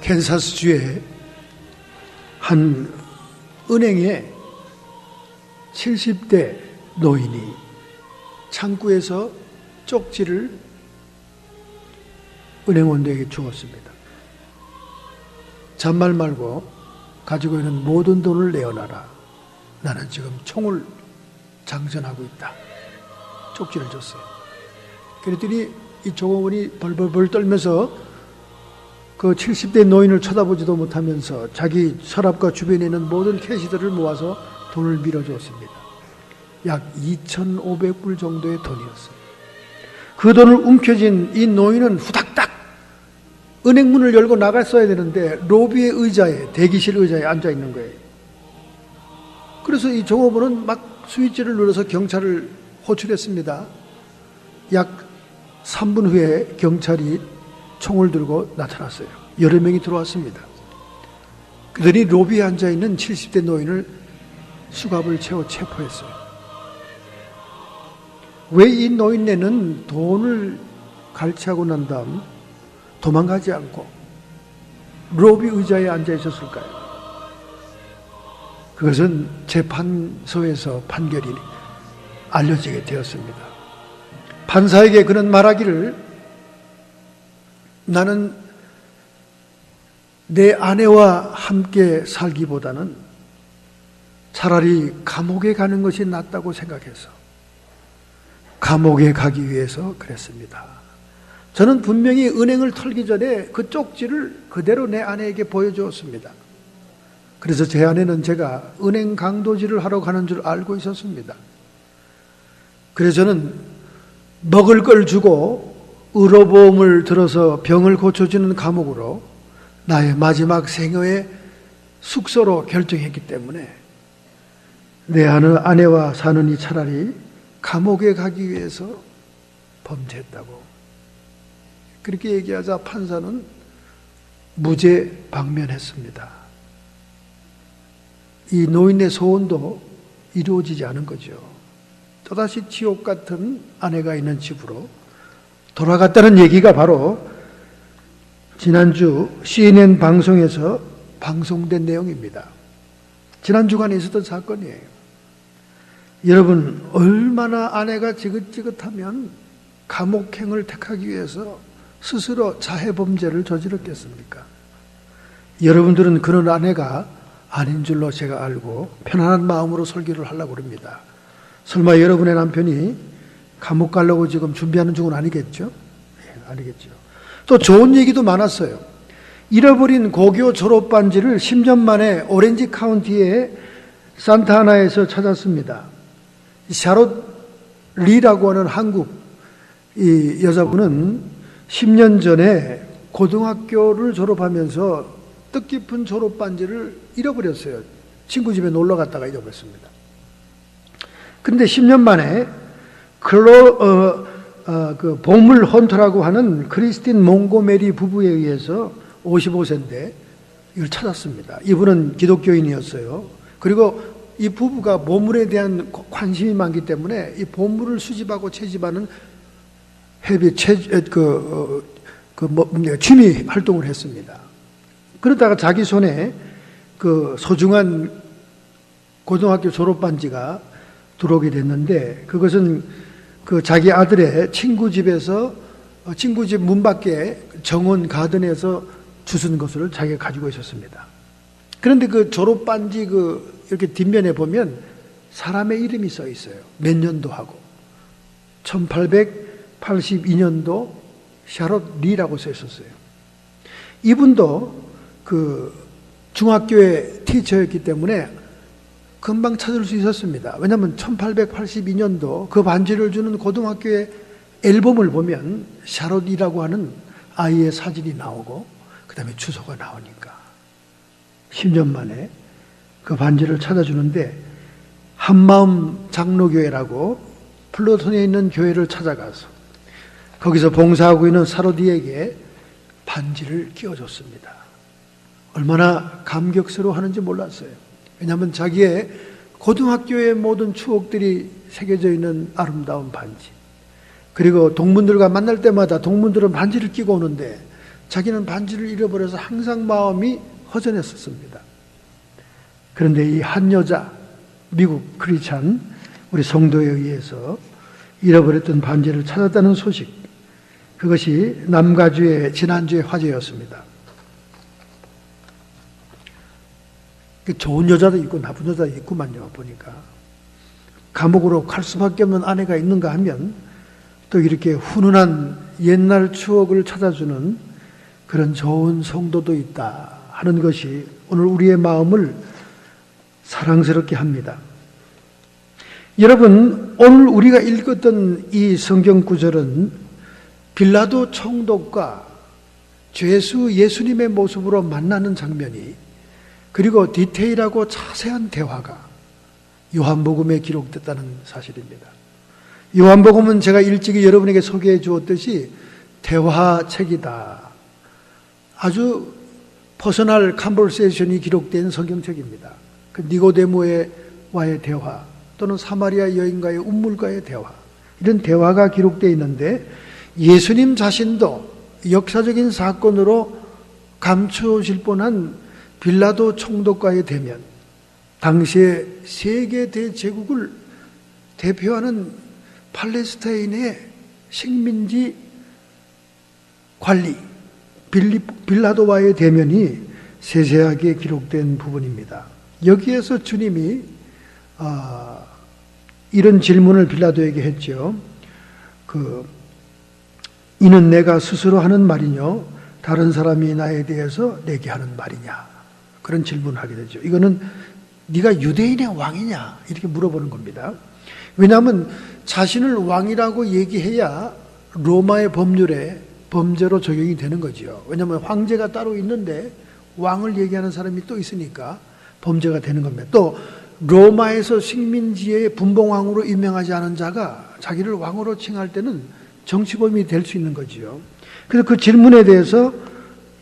캔사스주의 한 은행에 70대 노인이 창구에서 쪽지를 은행원들에게 주었습니다. 잔말 말고 가지고 있는 모든 돈을 내어놔라. 나는 지금 총을 장전하고 있다. 쪽지를 줬어요. 그랬더니 이 종업원이 벌벌벌 떨면서 그 70대 노인을 쳐다보지도 못하면서 자기 서랍과 주변에 있는 모든 캐시들을 모아서 돈을 밀어주었습니다. 약 2,500불 정도의 돈이었어요. 그 돈을 움켜쥔 이 노인은 후닥닥 은행 문을 열고 나갔어야 되는데 로비의 의자에, 대기실 의자에 앉아 있는 거예요. 그래서 이 종업원은 막 스위치를 눌러서 경찰을 호출했습니다. 약 3분 후에 경찰이 총을 들고 나타났어요. 여러 명이 들어왔습니다. 그들이 로비에 앉아있는 70대 노인을 수갑을 채워 체포했어요. 왜 이 노인네는 돈을 갈취하고 난 다음 도망가지 않고 로비 의자에 앉아 있었을까요? 그것은 재판소에서 판결이 알려지게 되었습니다. 판사에게 그는 말하기를, 나는 내 아내와 함께 살기보다는 차라리 감옥에 가는 것이 낫다고 생각해서 감옥에 가기 위해서 그랬습니다. 저는 분명히 은행을 털기 전에 그 쪽지를 그대로 내 아내에게 보여주었습니다. 그래서 제 아내는 제가 은행 강도질을 하러 가는 줄 알고 있었습니다. 그래서 저는 먹을 걸 주고 의료보험을 들어서 병을 고쳐주는 감옥으로 나의 마지막 생애의 숙소로 결정했기 때문에 내 아내와 사느니 차라리 감옥에 가기 위해서 범죄했다고. 그렇게 얘기하자 판사는 무죄 방면했습니다. 이 노인의 소원도 이루어지지 않은 거죠. 또다시 지옥 같은 아내가 있는 집으로 돌아갔다는 얘기가 바로 지난주 CNN 방송에서 방송된 내용입니다. 지난 주간에 있었던 사건이에요. 여러분, 얼마나 아내가 지긋지긋하면 감옥행을 택하기 위해서 스스로 자해범죄를 저질렀겠습니까? 여러분들은 그런 아내가 아닌 줄로 제가 알고 편안한 마음으로 설교를 하려고 합니다. 설마 여러분의 남편이 감옥 가려고 지금 준비하는 중은 아니겠죠? 네, 아니겠죠. 또 좋은 얘기도 많았어요. 잃어버린 고교 졸업반지를 10년 만에 오렌지 카운티의 산타하나에서 찾았습니다. 샤롯 리라고 하는 한국 이 여자분은 10년 전에 고등학교를 졸업하면서 뜻깊은 졸업반지를 잃어버렸어요. 친구 집에 놀러 갔다가 잃어버렸습니다. 그런데 10년 만에 그 보물 헌터라고 하는 크리스틴 몽고메리 부부에 의해서 55세인데 이걸 찾았습니다. 이분은 기독교인이었어요. 그리고 이 부부가 보물에 대한 관심이 많기 때문에 이 보물을 수집하고 채집하는 취미 활동을 했습니다. 그러다가 자기 손에 그 소중한 고등학교 졸업반지가 들어오게 됐는데 그것은 그 자기 아들의 친구 집에서 친구 집 문 밖에 정원 가든에서 주운 것을 자기가 가지고 있었습니다. 그런데 그 졸업반지 이렇게 뒷면에 보면 사람의 이름이 써 있어요. 몇 년도 하고 1882년도 샤롯 리라고 써 있었어요. 이분도 그 중학교의 티처였기 때문에 금방 찾을 수 있었습니다. 왜냐하면 1882년도 그 반지를 주는 고등학교의 앨범을 보면 샤롯이라고 하는 아이의 사진이 나오고 그 다음에 주소가 나오니까 10년 만에 그 반지를 찾아주는데 한마음 장로교회라고 플로톤에 있는 교회를 찾아가서 거기서 봉사하고 있는 사로디에게 반지를 끼워줬습니다. 얼마나 감격스러워하는지 몰랐어요. 왜냐하면 자기의 고등학교의 모든 추억들이 새겨져 있는 아름다운 반지, 그리고 동문들과 만날 때마다 동문들은 반지를 끼고 오는데 자기는 반지를 잃어버려서 항상 마음이 허전했었습니다. 그런데 이 한 여자, 미국 크리스찬 우리 성도에 의해서 잃어버렸던 반지를 찾았다는 소식, 그것이 남가주의 지난주에 화제였습니다. 좋은 여자도 있고 나쁜 여자도 있구만요. 보니까 감옥으로 갈 수밖에 없는 아내가 있는가 하면 또 이렇게 훈훈한 옛날 추억을 찾아주는 그런 좋은 성도도 있다 하는 것이 오늘 우리의 마음을 사랑스럽게 합니다. 여러분, 오늘 우리가 읽었던 이 성경 구절은 빌라도 총독과 죄수 예수님의 모습으로 만나는 장면이, 그리고 디테일하고 자세한 대화가 요한복음에 기록됐다는 사실입니다. 요한복음은 제가 일찍이 여러분에게 소개해 주었듯이 대화책이다. 아주 퍼스널 컨버세이션이 기록된 성경책입니다. 그 니고데모와의 대화, 또는 사마리아 여인과의 운물과의 대화, 이런 대화가 기록되어 있는데, 예수님 자신도 역사적인 사건으로 감추어질 뻔한 빌라도 총독과의 대면, 당시에 세계 대제국을 대표하는 팔레스타인의 식민지 관리 빌라도와의 대면이 세세하게 기록된 부분입니다. 여기에서 주님이 이런 질문을 빌라도에게 했죠. 이는 내가 스스로 하는 말이뇨 다른 사람이 나에 대해서 내게 하는 말이냐, 그런 질문을 하게 되죠. 이거는 네가 유대인의 왕이냐 이렇게 물어보는 겁니다. 왜냐하면 자신을 왕이라고 얘기해야 로마의 법률에 범죄로 적용이 되는 거죠. 왜냐하면 황제가 따로 있는데 왕을 얘기하는 사람이 또 있으니까 범죄가 되는 겁니다. 또 로마에서 식민지의 분봉왕으로 임명하지 않은 자가 자기를 왕으로 칭할 때는 정치범이 될 수 있는 거지요. 그래서 그 질문에 대해서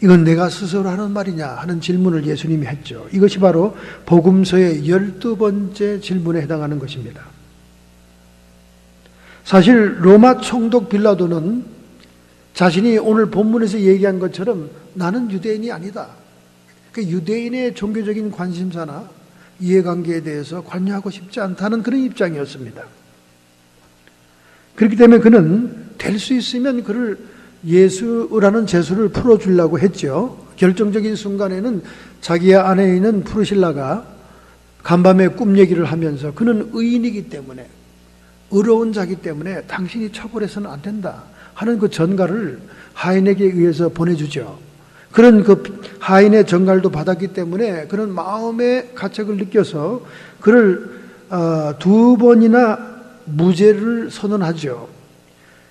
이건 내가 스스로 하는 말이냐 하는 질문을 예수님이 했죠. 이것이 바로 복음서의 12번째 질문에 해당하는 것입니다. 사실 로마 총독 빌라도는 자신이 오늘 본문에서 얘기한 것처럼 나는 유대인이 아니다, 그 유대인의 종교적인 관심사나 이해관계에 대해서 관여하고 싶지 않다는 그런 입장이었습니다. 그렇기 때문에 그는 될 수 있으면 그를 예수라는 죄수를 풀어주려고 했죠. 결정적인 순간에는 자기의 아내인 프루실라가 간밤에 꿈 얘기를 하면서 그는 의인이기 때문에, 의로운 자기 때문에 당신이 처벌해서는 안 된다 하는 그 전갈을 하인에게 의해서 보내주죠. 그런 그 하인의 전갈도 받았기 때문에 그는 마음의 가책을 느껴서 그를 2번이나 무죄를 선언하죠.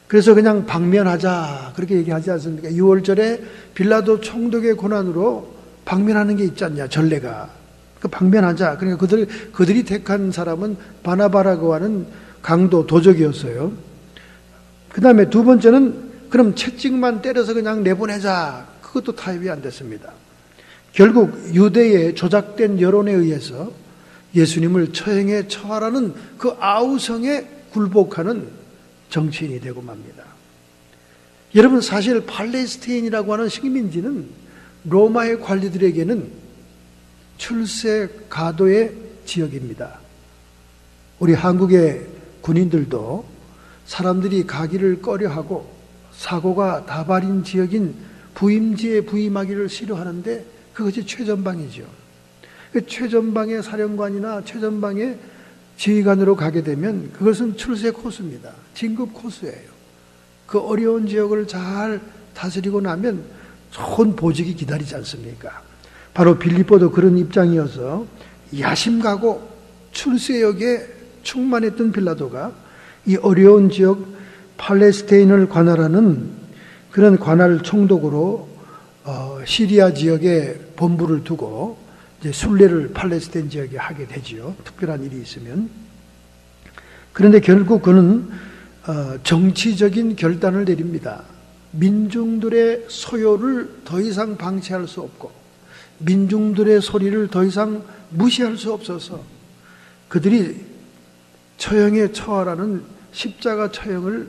그래서 그냥 방면하자 그렇게 얘기하지 않습니까? 6월절에 빌라도 총독의 고난으로 방면하는 게 있지 않냐, 전례가. 그 방면하자. 그러니까 그들이 택한 사람은 바나바라고 하는 강도 도적이었어요. 그 다음에 2번째는 그럼 채찍만 때려서 그냥 내보내자. 그것도 타협이 안 됐습니다. 결국 유대의 조작된 여론에 의해서 예수님을 처형에 처하라는 그 아우성에 굴복하는 정치인이 되고 맙니다. 여러분, 사실 팔레스타인이라고 하는 식민지는 로마의 관리들에게는 출세 가도의 지역입니다. 우리 한국의 군인들도 사람들이 가기를 꺼려하고 사고가 다발인 지역인 부임지에 부임하기를 싫어하는데 그것이 최전방이죠. 그 최전방의 사령관이나 최전방의 지휘관으로 가게 되면 그것은 출세 코스입니다. 진급 코스예요. 그 어려운 지역을 잘 다스리고 나면 좋은 보직이 기다리지 않습니까? 바로 빌립보도 그런 입장이어서 야심가고 출세욕에 충만했던 빌라도가 이 어려운 지역 팔레스타인을 관할하는 그런 관할 총독으로 시리아 지역에 본부를 두고 이제 순례를 팔레스타인 지역에 하게 되지요. 특별한 일이 있으면. 그런데 결국 그는 정치적인 결단을 내립니다. 민중들의 소요를 더 이상 방치할 수 없고 민중들의 소리를 더 이상 무시할 수 없어서 그들이 처형에 처하라는 십자가 처형을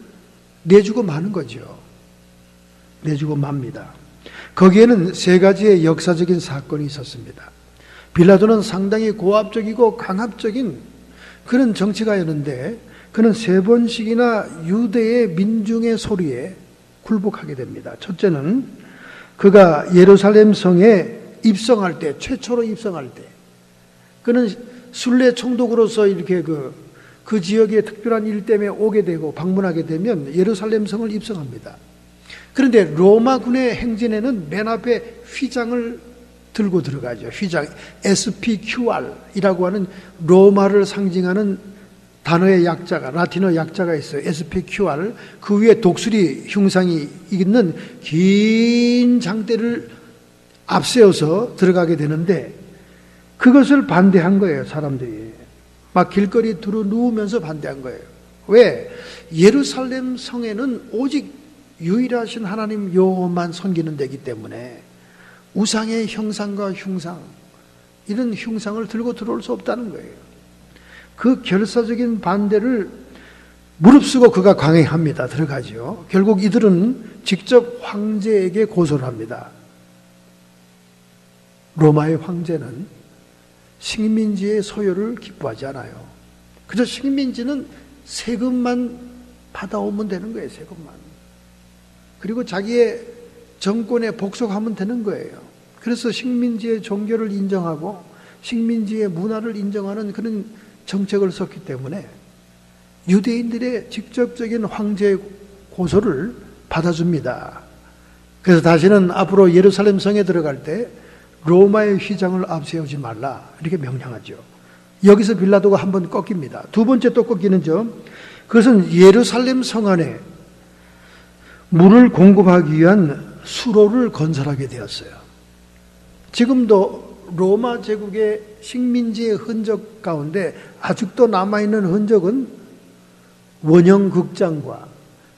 내주고 마는 거죠. 내주고 맙니다. 거기에는 세 가지의 역사적인 사건이 있었습니다. 빌라도는 상당히 고압적이고 강압적인 그런 정치가였는데 그는 세 번씩이나 유대의 민중의 소리에 굴복하게 됩니다. 첫째는 그가 예루살렘 성에 입성할 때, 최초로 입성할 때, 그는 순례 총독으로서 이렇게 그 지역의 특별한 일 때문에 오게 되고 방문하게 되면 예루살렘 성을 입성합니다. 그런데 로마군의 행진에는 맨 앞에 휘장을 들고 들어가죠. 휘장, SPQR이라고 하는 로마를 상징하는 단어의 약자가, 라틴어 약자가 있어요. SPQR. 그 위에 독수리 흉상이 있는 긴 장대를 앞세워서 들어가게 되는데 그것을 반대한 거예요, 사람들이. 막 길거리 두루 누우면서 반대한 거예요. 왜? 예루살렘 성에는 오직 유일하신 하나님 여호와만 섬기는 데이기 때문에 우상의 형상과 흉상, 이런 흉상을 들고 들어올 수 없다는 거예요. 그 결사적인 반대를 무릅쓰고 그가 강행합니다. 들어가죠. 결국 이들은 직접 황제에게 고소를 합니다. 로마의 황제는 식민지의 소유를 기뻐하지 않아요. 그저 식민지는 세금만 받아오면 되는 거예요. 세금만. 그리고 자기의 정권에 복속하면 되는 거예요. 그래서 식민지의 종교를 인정하고 식민지의 문화를 인정하는 그런 정책을 썼기 때문에 유대인들의 직접적인 황제의 고소를 받아줍니다. 그래서 다시는 앞으로 예루살렘 성에 들어갈 때 로마의 휘장을 앞세우지 말라 이렇게 명령하죠. 여기서 빌라도가 한번 꺾입니다. 두 번째 또 꺾이는죠. 그것은 예루살렘 성 안에 물을 공급하기 위한 수로를 건설하게 되었어요. 지금도 로마 제국의 식민지의 흔적 가운데 아직도 남아있는 흔적은 원형 극장과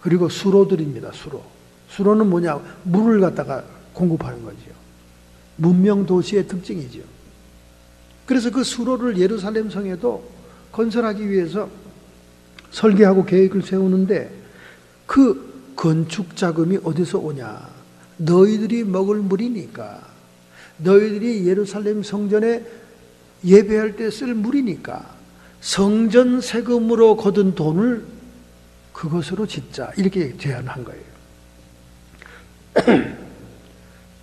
그리고 수로들입니다. 수로는 뭐냐? 물을 갖다가 공급하는 거죠. 문명 도시의 특징이죠. 그래서 그 수로를 예루살렘 성에도 건설하기 위해서 설계하고 계획을 세우는데 그 건축 자금이 어디서 오냐? 너희들이 먹을 물이니까, 너희들이 예루살렘 성전에 예배할 때 쓸 물이니까 성전 세금으로 거둔 돈을 그것으로 짓자 이렇게 제안한 거예요.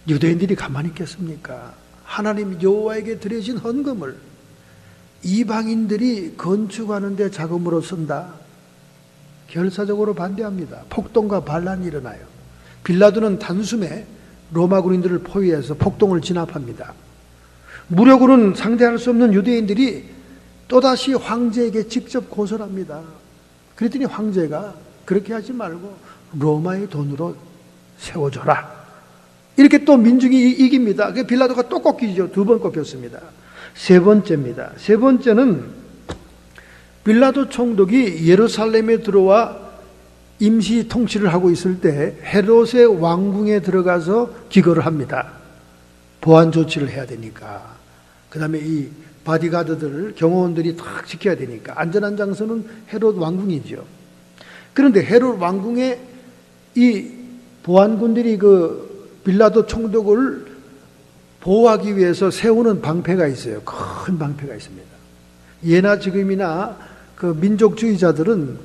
유대인들이 가만히 있겠습니까? 하나님 여호와에게 드려진 헌금을 이방인들이 건축하는 데 자금으로 쓴다. 결사적으로 반대합니다. 폭동과 반란이 일어나요. 빌라도는 단숨에 로마 군인들을 포위해서 폭동을 진압합니다. 무력으로는 상대할 수 없는 유대인들이 또다시 황제에게 직접 고소를 합니다. 그랬더니 황제가 그렇게 하지 말고 로마의 돈으로 세워줘라. 이렇게 또 민중이 이깁니다. 빌라도가 또 꺾이죠. 두 번 꺾였습니다. 세 번째입니다. 세 번째는 빌라도 총독이 예루살렘에 들어와 임시 통치를 하고 있을 때 헤롯의 왕궁에 들어가서 기거를 합니다. 보안 조치를 해야 되니까. 그 다음에 이 바디가드들, 경호원들이 딱 지켜야 되니까. 안전한 장소는 헤롯 왕궁이죠. 그런데 헤롯 왕궁에 이 보안군들이 그 빌라도 총독을 보호하기 위해서 세우는 방패가 있어요. 큰 방패가 있습니다. 예나 지금이나 그 민족주의자들은,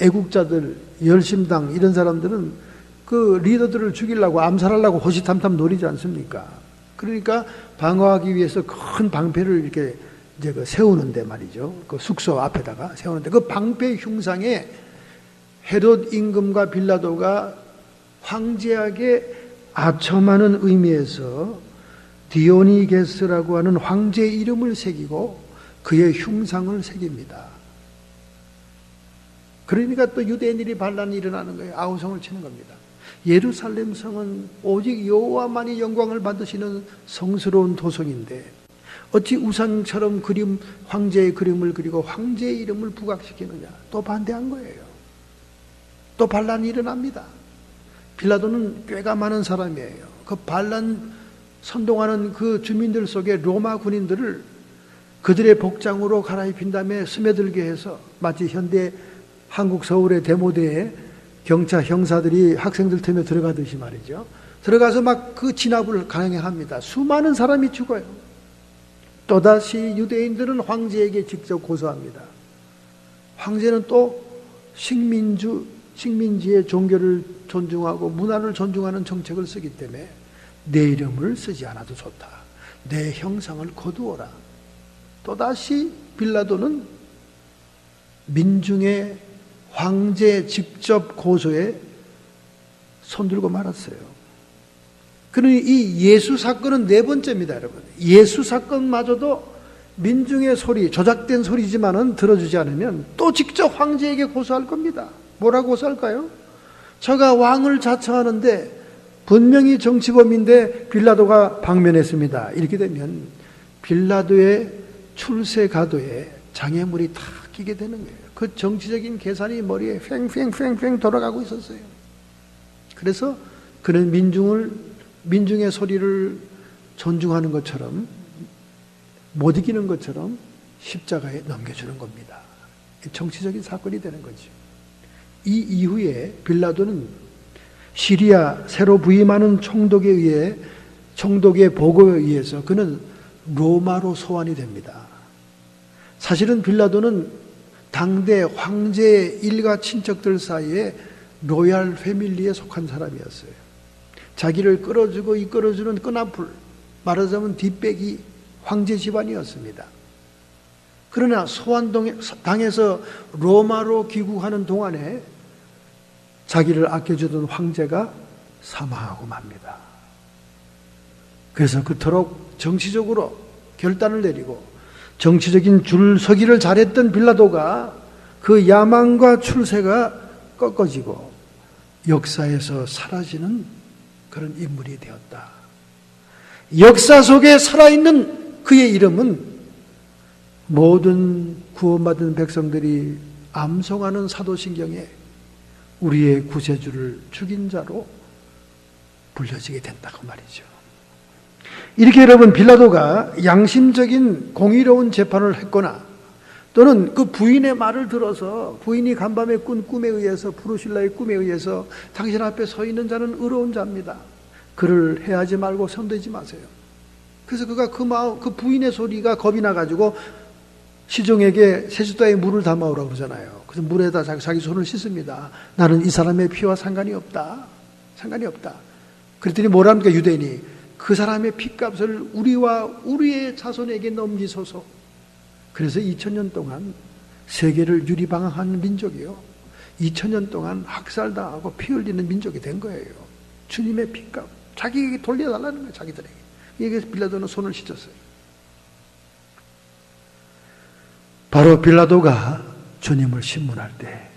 애국자들, 열심당 이런 사람들은 그 리더들을 죽이려고 암살하려고 호시탐탐 노리지 않습니까? 그러니까 방어하기 위해서 큰 방패를 이렇게 이제 그 세우는데 말이죠. 그 숙소 앞에다가 세우는데 그 방패 흉상에 헤롯 임금과 빌라도가 황제에게 아첨하는 의미에서 디오니게스라고 하는 황제의 이름을 새기고 그의 흉상을 새깁니다. 그러니까 또 유대인들이 반란이 일어나는 거예요. 아우성을 치는 겁니다. 예루살렘 성은 오직 여호와만이 영광을 받으시는 성스러운 도성인데 어찌 우상처럼 황제의 그림을 그리고 황제의 이름을 부각시키느냐. 또 반대한 거예요. 또 반란이 일어납니다. 빌라도는 꾀가 많은 사람이에요. 그 반란 선동하는 그 주민들 속에 로마 군인들을 그들의 복장으로 갈아입힌 다음에 스며들게 해서 마치 현대 한국 서울의 데모대에 경찰 형사들이 학생들 틈에 들어가듯이 말이죠. 들어가서 막 그 진압을 강행합니다. 수많은 사람이 죽어요. 또다시 유대인들은 황제에게 직접 고소합니다. 황제는 또 식민지의 종교를 존중하고 문화를 존중하는 정책을 쓰기 때문에 내 이름을 쓰지 않아도 좋다. 내 형상을 거두어라. 또다시 빌라도는 민중의 황제 직접 고소에 손들고 말았어요. 그러니 이 예수 사건은 네 번째입니다, 여러분. 예수 사건마저도 민중의 소리, 조작된 소리지만은 들어주지 않으면 또 직접 황제에게 고소할 겁니다. 뭐라고 고소할까요? 저가 왕을 자처하는데 분명히 정치범인데 빌라도가 방면했습니다. 이렇게 되면 빌라도의 출세 가도에 장애물이 다 끼게 되는 거예요. 그 정치적인 계산이 머리에 팽팽팽팽 돌아가고 있었어요. 그래서 그는 민중의 소리를 존중하는 것처럼, 못 이기는 것처럼 십자가에 넘겨주는 겁니다. 정치적인 사건이 되는 거죠. 이 이후에 빌라도는 시리아 새로 부임하는 총독의 보고에 의해서 그는 로마로 소환이 됩니다. 사실은 빌라도는 당대 황제의 일가 친척들 사이에 로얄 패밀리에 속한 사람이었어요. 자기를 끌어주고 이끌어주는 끈앞을, 말하자면 뒷배기 황제 집안이었습니다. 그러나 소환당해서 로마로 귀국하는 동안에 자기를 아껴주던 황제가 사망하고 맙니다. 그래서 그토록 정치적으로 결단을 내리고 정치적인 줄서기를 잘했던 빌라도가 그 야망과 출세가 꺾어지고 역사에서 사라지는 그런 인물이 되었다. 역사 속에 살아있는 그의 이름은 모든 구원받은 백성들이 암송하는 사도신경에 우리의 구세주를 죽인 자로 불려지게 된다고 말이죠. 이렇게 여러분, 빌라도가 양심적인 공의로운 재판을 했거나 또는 그 부인의 말을 들어서, 부인이 간밤에 꾼 꿈에 의해서, 브루실라의 꿈에 의해서 당신 앞에 서 있는 자는 의로운 자입니다, 그를 해하지 말고 손대지 마세요. 그래서 그가 그 부인의 소리가 겁이 나가지고 시종에게 세숫다에 물을 담아오라고 그러잖아요. 그래서 물에다 자기 손을 씻습니다. 나는 이 사람의 피와 상관이 없다. 그랬더니 뭐랍니까, 유대인이? 그 사람의 피값을 우리와 우리의 자손에게 넘기소서. 그래서 2000년 동안 세계를 유리방황하는 민족이요, 2000년 동안 학살당하고 피 흘리는 민족이 된 거예요. 주님의 피값 자기에게 돌려달라는 거예요, 자기들에게. 이게 빌라도는 손을 씻었어요. 바로 빌라도가 주님을 신문할 때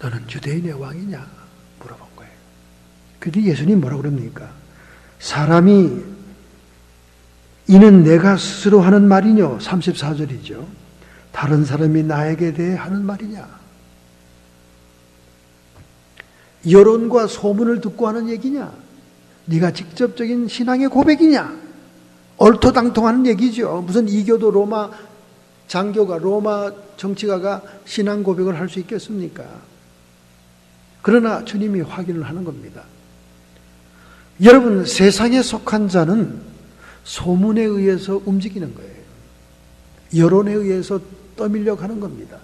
너는 유대인의 왕이냐 물어본 거예요. 그런데 예수님 뭐라고 그럽니까? 사람이 이는 내가 스스로 하는 말이뇨, 34절이죠. 다른 사람이 나에게 대해 하는 말이냐? 여론과 소문을 듣고 하는 얘기냐? 네가 직접적인 신앙의 고백이냐? 얼토당통하는 얘기죠. 무슨 이교도 로마 장교가, 로마 정치가가 신앙 고백을 할 수 있겠습니까? 그러나 주님이 확인을 하는 겁니다. 여러분, 세상에 속한 자는 소문에 의해서 움직이는 거예요. 여론에 의해서 떠밀려 가는 겁니다.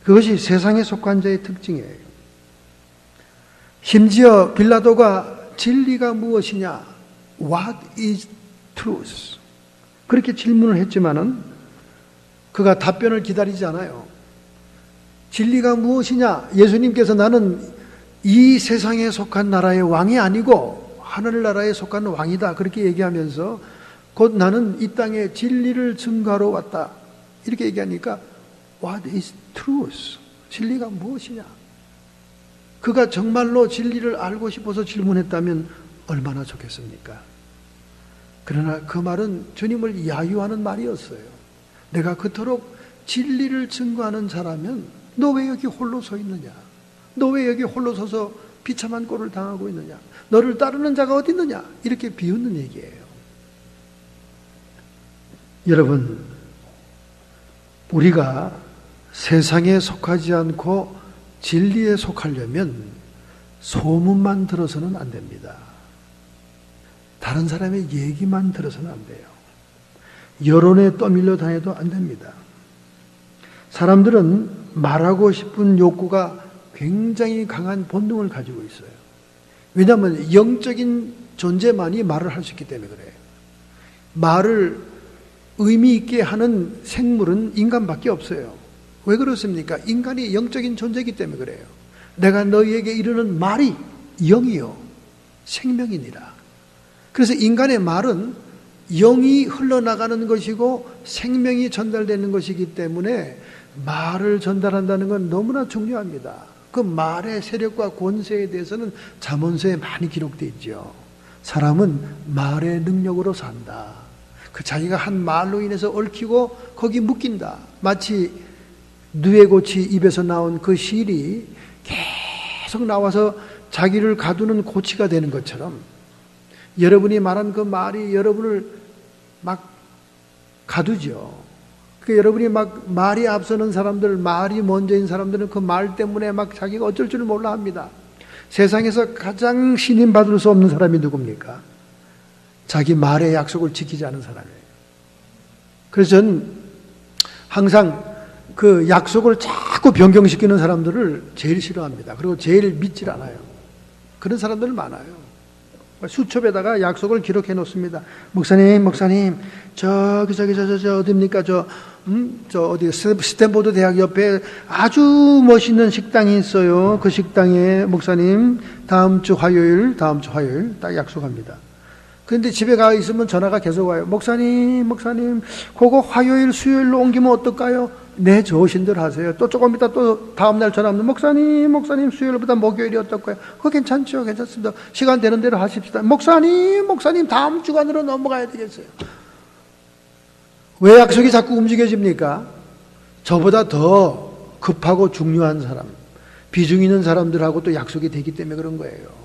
그것이 세상에 속한 자의 특징이에요. 심지어 빌라도가 진리가 무엇이냐? What is truth? 그렇게 질문을 했지만은 그가 답변을 기다리지 않아요. 진리가 무엇이냐? 예수님께서 나는 이 세상에 속한 나라의 왕이 아니고 하늘나라에 속한 왕이다, 그렇게 얘기하면서 곧 나는 이 땅에 진리를 증거하러 왔다, 이렇게 얘기하니까 What is truth? 진리가 무엇이냐? 그가 정말로 진리를 알고 싶어서 질문했다면 얼마나 좋겠습니까? 그러나 그 말은 주님을 야유하는 말이었어요. 내가 그토록 진리를 증거하는 자라면 너 왜 여기 홀로 서 있느냐? 너 왜 여기 홀로 서서 비참한 꼴을 당하고 있느냐? 너를 따르는 자가 어디 있느냐? 이렇게 비웃는 얘기예요. 여러분, 우리가 세상에 속하지 않고 진리에 속하려면 소문만 들어서는 안 됩니다. 다른 사람의 얘기만 들어서는 안 돼요. 여론에 떠밀려 다녀도 안 됩니다. 사람들은 말하고 싶은 욕구가 굉장히 강한 본능을 가지고 있어요. 왜냐하면 영적인 존재만이 말을 할 수 있기 때문에 그래요. 말을 의미 있게 하는 생물은 인간밖에 없어요. 왜 그렇습니까? 인간이 영적인 존재이기 때문에 그래요. 내가 너희에게 이르는 말이 영이요 생명이니라. 그래서 인간의 말은 영이 흘러나가는 것이고 생명이 전달되는 것이기 때문에 말을 전달한다는 건 너무나 중요합니다. 그 말의 세력과 권세에 대해서는 잠언서에 많이 기록되어 있죠. 사람은 말의 능력으로 산다. 그 자기가 한 말로 인해서 얽히고 거기 묶인다. 마치 누에고치 입에서 나온 그 실이 계속 나와서 자기를 가두는 고치가 되는 것처럼 여러분이 말한 그 말이 여러분을 막 가두죠. 그 여러분이 막 말이 앞서는 사람들, 말이 먼저인 사람들은 그 말 때문에 막 자기가 어쩔 줄 몰라 합니다. 세상에서 가장 신임받을 수 없는 사람이 누굽니까? 자기 말의 약속을 지키지 않은 사람이에요. 그래서 저는 항상 그 약속을 자꾸 변경시키는 사람들을 제일 싫어합니다. 그리고 제일 믿질 않아요. 그런 사람들 많아요. 수첩에다가 약속을 기록해 놓습니다. 목사님, 저기 어디입니까? 저 어디 스탠포드 대학 옆에 아주 멋있는 식당이 있어요. 그 식당에 목사님 다음 주 화요일 딱 약속합니다. 그런데 집에 가 있으면 전화가 계속 와요. 목사님, 그거 화요일, 수요일로 옮기면 어떨까요? 네, 좋으신 대로 하세요. 또 조금 이따 또 다음날 전화하면 목사님, 수요일보다 목요일이 어떨까요? 그거 괜찮죠? 괜찮습니다. 시간 되는 대로 하십시다. 목사님, 다음 주간으로 넘어가야 되겠어요. 왜 약속이 자꾸 움직여집니까? 저보다 더 급하고 중요한 사람, 비중 있는 사람들하고 또 약속이 되기 때문에 그런 거예요.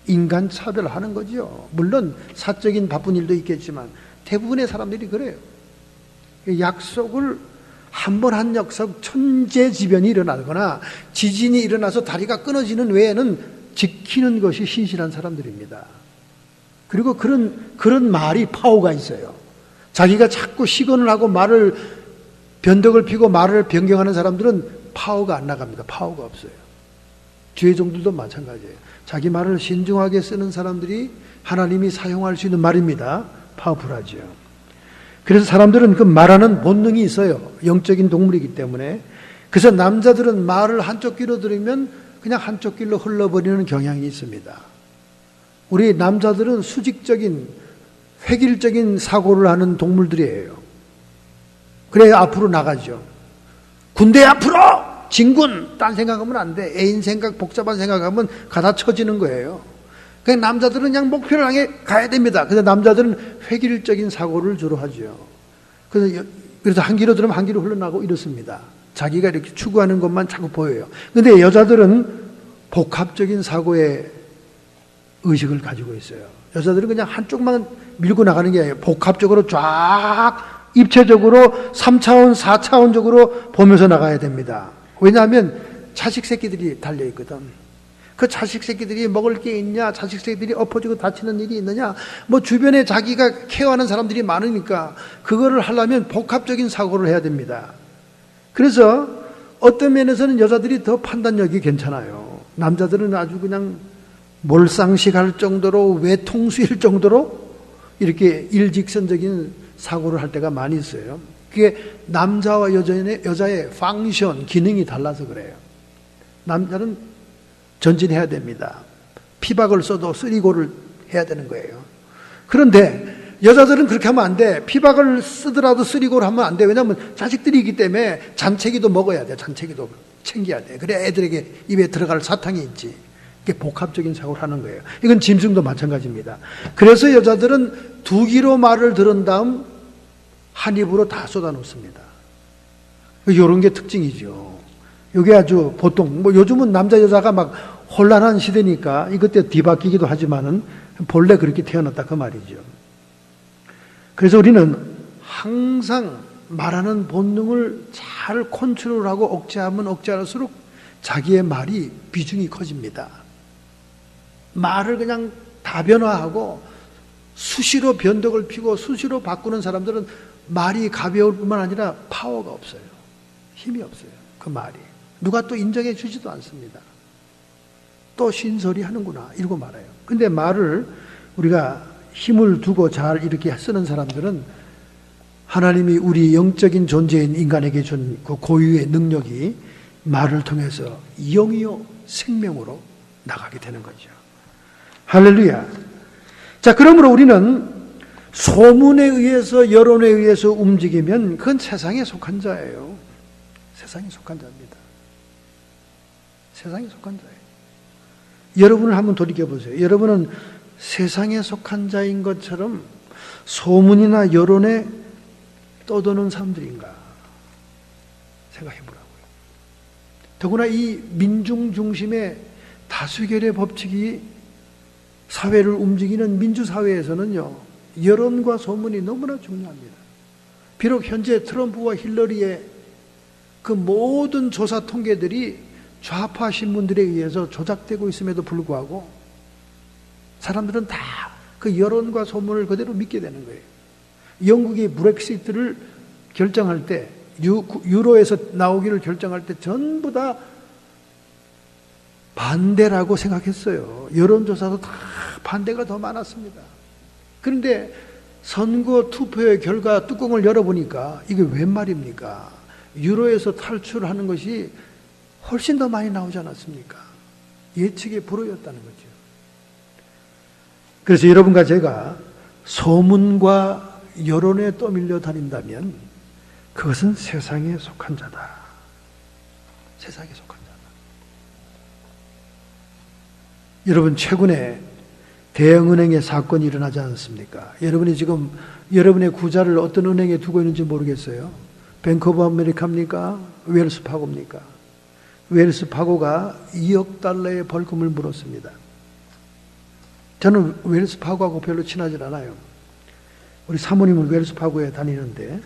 인간 차별하는 거죠. 물론 사적인 바쁜 일도 있겠지만 대부분의 사람들이 그래요. 약속을 한 번 한 약속 천재지변이 일어나거나 지진이 일어나서 다리가 끊어지는 외에는 지키는 것이 신실한 사람들입니다. 그리고 그런 말이 파워가 있어요. 자기가 자꾸 시건을 하고 말을 변덕을 피고 말을 변경하는 사람들은 파워가 안 나갑니다. 파워가 없어요. 죄종들도 마찬가지예요. 자기 말을 신중하게 쓰는 사람들이 하나님이 사용할 수 있는 말입니다. 파워풀하죠. 그래서 사람들은 그 말하는 본능이 있어요. 영적인 동물이기 때문에. 그래서 남자들은 말을 한쪽 귀로 들으면 그냥 한쪽 길로 흘러버리는 경향이 있습니다. 우리 남자들은 수직적인 획일적인 사고를 하는 동물들이에요. 그래야 앞으로 나가죠. 군대 앞으로! 진군! 딴 생각하면 안 돼. 애인 생각, 복잡한 생각하면 가다 처지는 거예요. 그냥 남자들은 그냥 목표를 향해 가야 됩니다. 그래서 남자들은 획일적인 사고를 주로 하죠. 그래서 한 길로 들으면 한 길로 흘러나가고 이렇습니다. 자기가 이렇게 추구하는 것만 자꾸 보여요. 근데 여자들은 복합적인 사고의 의식을 가지고 있어요. 여자들은 그냥 한쪽만 밀고 나가는 게 아니에요. 복합적으로 쫙 입체적으로 3차원, 4차원적으로 보면서 나가야 됩니다. 왜냐하면 자식 새끼들이 달려있거든. 그 자식 새끼들이 먹을 게 있냐, 자식 새끼들이 엎어지고 다치는 일이 있느냐, 뭐 주변에 자기가 케어하는 사람들이 많으니까 그거를 하려면 복합적인 사고를 해야 됩니다. 그래서 어떤 면에서는 여자들이 더 판단력이 괜찮아요. 남자들은 아주 그냥 몰상식할 정도로 외통수일 정도로 이렇게 일직선적인 사고를 할 때가 많이 있어요. 그게 남자와 여자의 펑션, 기능이 달라서 그래요. 남자는 전진해야 됩니다. 피박을 써도 쓰리고를 해야 되는 거예요. 그런데 여자들은 그렇게 하면 안 돼. 피박을 쓰더라도 쓰리고를 하면 안 돼. 왜냐하면 자식들이 있기 때문에 잔채기도 먹어야 돼. 잔채기도 챙겨야 돼. 그래야 애들에게 입에 들어갈 사탕이 있지. 이게 복합적인 사고를 하는 거예요. 이건 짐승도 마찬가지입니다. 그래서 여자들은 두 귀로 말을 들은 다음 한 입으로 다 쏟아놓습니다. 이런 게 특징이죠. 이게 아주 보통, 요즘은 남자, 여자가 막 혼란한 시대니까 이것때 뒤바뀌기도 하지만은 본래 그렇게 태어났다 그 말이죠. 그래서 우리는 항상 말하는 본능을 잘 컨트롤하고 억제하면 억제할수록 자기의 말이 비중이 커집니다. 말을 그냥 다변화하고 수시로 변덕을 피고 수시로 바꾸는 사람들은 말이 가벼울 뿐만 아니라 파워가 없어요. 힘이 없어요. 그 말이. 누가 또 인정해 주지도 않습니다. 또 신소리 하는구나 이러고 말아요. 근데 말을 우리가 힘을 두고 잘 이렇게 쓰는 사람들은 하나님이 우리 영적인 존재인 인간에게 준 그 고유의 능력이 말을 통해서 영이요 생명으로 나가게 되는 거죠. 할렐루야. 자, 그러므로 우리는 소문에 의해서 여론에 의해서 움직이면 그건 세상에 속한 자예요. 세상에 속한 자입니다. 세상에 속한 자예요. 여러분을 한번 돌이켜보세요. 여러분은 세상에 속한 자인 것처럼 소문이나 여론에 떠도는 사람들인가 생각해보라고요. 더구나 이 민중 중심의 다수결의 법칙이 사회를 움직이는 민주사회에서는요, 여론과 소문이 너무나 중요합니다. 비록 현재 트럼프와 힐러리의 그 모든 조사 통계들이 좌파 신문들에 의해서 조작되고 있음에도 불구하고 사람들은 다 그 여론과 소문을 그대로 믿게 되는 거예요. 영국이 브렉시트를 결정할 때, 유로에서 나오기를 결정할 때 전부 다 반대라고 생각했어요. 여론조사도 다 반대가 더 많았습니다. 그런데 선거 투표의 결과 뚜껑을 열어보니까 이게 웬 말입니까? 유로에서 탈출하는 것이 훨씬 더 많이 나오지 않았습니까? 예측에 불허였다는 거죠. 그래서 여러분과 제가 소문과 여론에 떠밀려 다닌다면 그것은 세상에 속한 자다. 세상에 속한 자다. 여러분, 최근에 대형은행의 사건이 일어나지 않았습니까? 여러분이 지금 여러분의 구자를 어떤 은행에 두고 있는지 모르겠어요. 뱅크 오브 아메리카입니까? 웰스파고입니까? 웰스파고가 2억 달러의 벌금을 물었습니다. 저는 웰스파고하고 별로 친하지 않아요. 우리 사모님은 웰스파고에 다니는데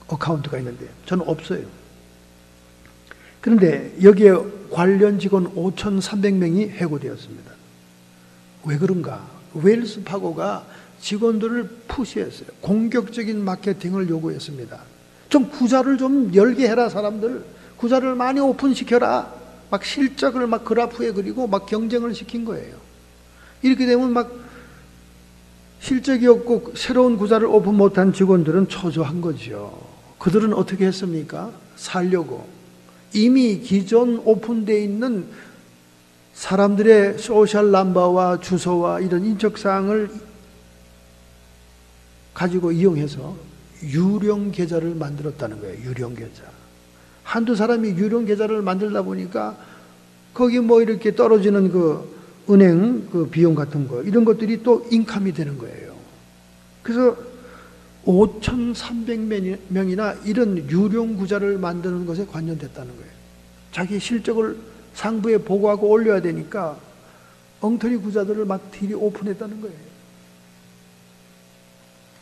어카운트가 있는데 저는 없어요. 그런데 여기에 관련 직원 5,300명이 해고되었습니다. 왜 그런가? 웰스파고가 직원들을 푸시했어요. 공격적인 마케팅을 요구했습니다. 좀 구자를 좀 열게 해라, 사람들. 구자를 많이 오픈시켜라. 막 실적을 막 그래프에 그리고 막 경쟁을 시킨 거예요. 이렇게 되면 막 실적이 없고 새로운 구자를 오픈 못한 직원들은 초조한 거죠. 그들은 어떻게 했습니까? 살려고 이미 기존 오픈되어 있는 사람들의 소셜 넘버와 주소와 이런 인적사항을 가지고 이용해서 유령 계좌를 만들었다는 거예요. 유령 계좌. 한두 사람이 유령 계좌를 만들다 보니까 거기 뭐 이렇게 떨어지는 그 은행 그 비용 같은 거 이런 것들이 또 인컴이 되는 거예요. 그래서 5,300명이나 이런 유령 구자를 만드는 것에 관련됐다는 거예요. 자기 실적을 상부에 보고하고 올려야 되니까 엉터리 구자들을 막 딜이 오픈했다는 거예요.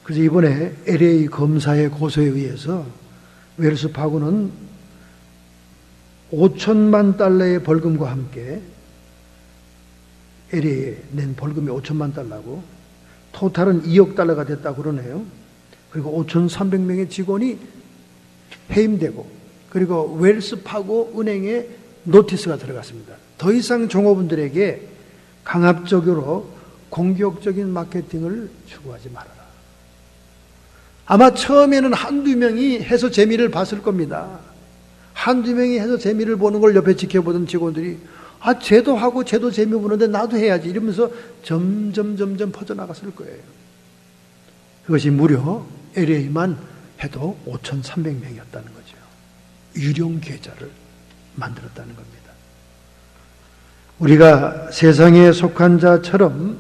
그래서 이번에 LA 검사의 고소에 의해서 웰스파고는 5천만 달러의 벌금과 함께 LA에 낸 벌금이 5천만 달러고 토탈은 2억 달러가 됐다고 그러네요. 그리고 5,300명의 직원이 해임되고 그리고 웰스파고 은행에 노티스가 들어갔습니다. 더 이상 종업원들에게 강압적으로 공격적인 마케팅을 추구하지 말아라. 아마 처음에는 한두 명이 해서 재미를 봤을 겁니다. 한두 명이 해서 재미를 보는 걸 옆에 지켜보던 직원들이 쟤도 하고 쟤도 재미 보는데 나도 해야지 이러면서 점점 퍼져나갔을 거예요. 그것이 무려 LA만 해도 5,300명이었다는 거죠. 유령 계좌를 만들었다는 겁니다. 우리가 세상에 속한 자처럼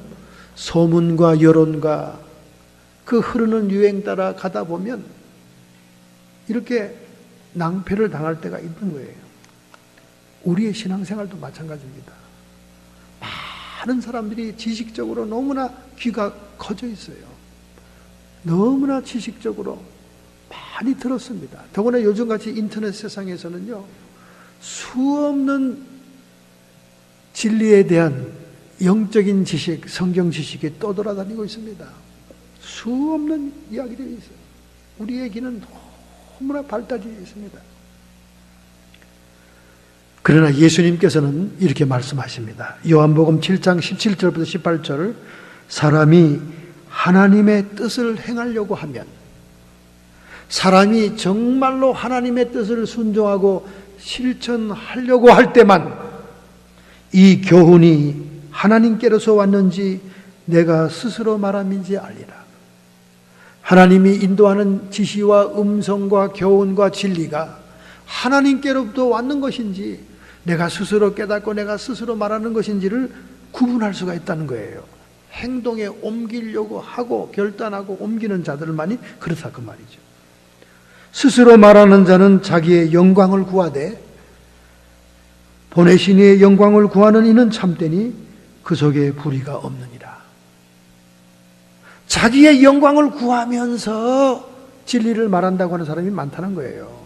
소문과 여론과 그 흐르는 유행 따라 가다 보면 이렇게 낭패를 당할 때가 있는 거예요. 우리의 신앙생활도 마찬가지입니다. 많은 사람들이 지식적으로 너무나 귀가 커져 있어요. 너무나 지식적으로 많이 들었습니다. 더구나 요즘같이 인터넷 세상에서는요, 수없는 진리에 대한 영적인 지식, 성경 지식이 떠돌아다니고 있습니다. 수없는 이야기들이 있어요. 우리의 귀는 너무나 발달이 있습니다. 그러나 예수님께서는 이렇게 말씀하십니다. 요한복음 7장 17절부터 18절, 사람이 하나님의 뜻을 행하려고 하면, 사람이 정말로 하나님의 뜻을 순종하고 실천하려고 할 때만 이 교훈이 하나님께로서 왔는지 내가 스스로 말함인지 알리라. 하나님이 인도하는 지시와 음성과 교훈과 진리가 하나님께로부터 왔는 것인지 내가 스스로 깨닫고 내가 스스로 말하는 것인지를 구분할 수가 있다는 거예요. 행동에 옮기려고 하고 결단하고 옮기는 자들만이 그렇다 그 말이죠. 스스로 말하는 자는 자기의 영광을 구하되 보내신 이의 영광을 구하는 이는 참되니 그 속에 불의가 없느니라. 자기의 영광을 구하면서 진리를 말한다고 하는 사람이 많다는 거예요.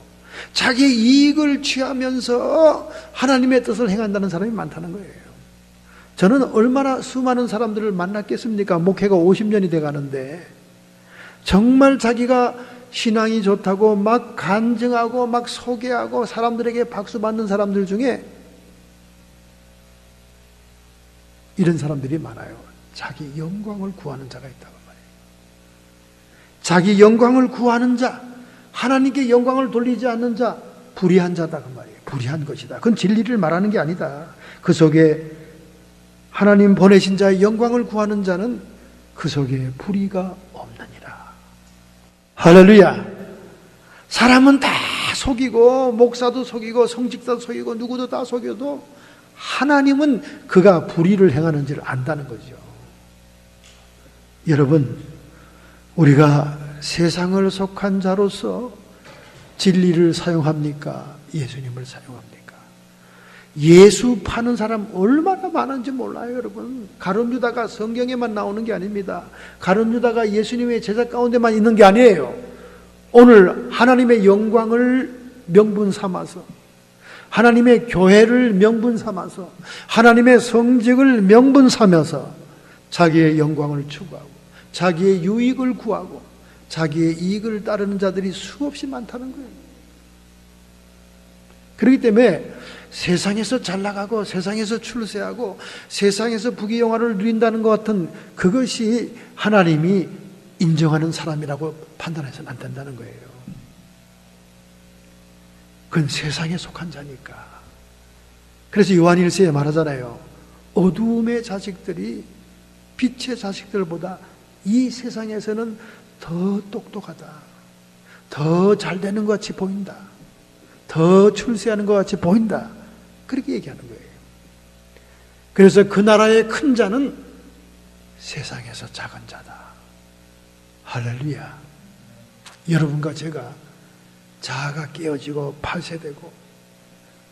자기의 이익을 취하면서 하나님의 뜻을 행한다는 사람이 많다는 거예요. 저는 얼마나 수많은 사람들을 만났겠습니까? 목회가 50년이 돼 가는데 정말 자기가 신앙이 좋다고 막 간증하고 막 소개하고 사람들에게 박수 받는 사람들 중에 이런 사람들이 많아요. 자기 영광을 구하는 자가 있다고 말해요. 자기 영광을 구하는 자, 하나님께 영광을 돌리지 않는 자, 불의한 자다 그 말이에요. 불의한 것이다. 그건 진리를 말하는 게 아니다. 그 속에 하나님 보내신 자의 영광을 구하는 자는 그 속에 불의가 없느니라. 할렐루야. 사람은 다 속이고 목사도 속이고 성직자도 속이고 누구도 다 속여도 하나님은 그가 불의를 행하는지를 안다는 거죠. 여러분, 우리가 세상을 속한 자로서 진리를 사용합니까? 예수님을 사용합니까? 예수 파는 사람 얼마나 많은지 몰라요, 여러분. 가룟 유다가 성경에만 나오는 게 아닙니다. 가룟 유다가 예수님의 제자 가운데만 있는 게 아니에요. 오늘 하나님의 영광을 명분 삼아서, 하나님의 교회를 명분 삼아서, 하나님의 성직을 명분 삼아서 자기의 영광을 추구하고 자기의 유익을 구하고 자기의 이익을 따르는 자들이 수없이 많다는 거예요. 그렇기 때문에 세상에서 잘 나가고 세상에서 출세하고 세상에서 부귀영화를 누린다는 것 같은 그것이 하나님이 인정하는 사람이라고 판단해서는 안 된다는 거예요. 그건 세상에 속한 자니까. 그래서 요한일서에 말하잖아요. 어두움의 자식들이 빛의 자식들보다 이 세상에서는 더 똑똑하다, 더 잘 되는 것 같이 보인다, 더 출세하는 것 같이 보인다, 그렇게 얘기하는 거예요. 그래서 그 나라의 큰 자는 세상에서 작은 자다. 할렐루야. 여러분과 제가 자아가 깨어지고 파쇄되고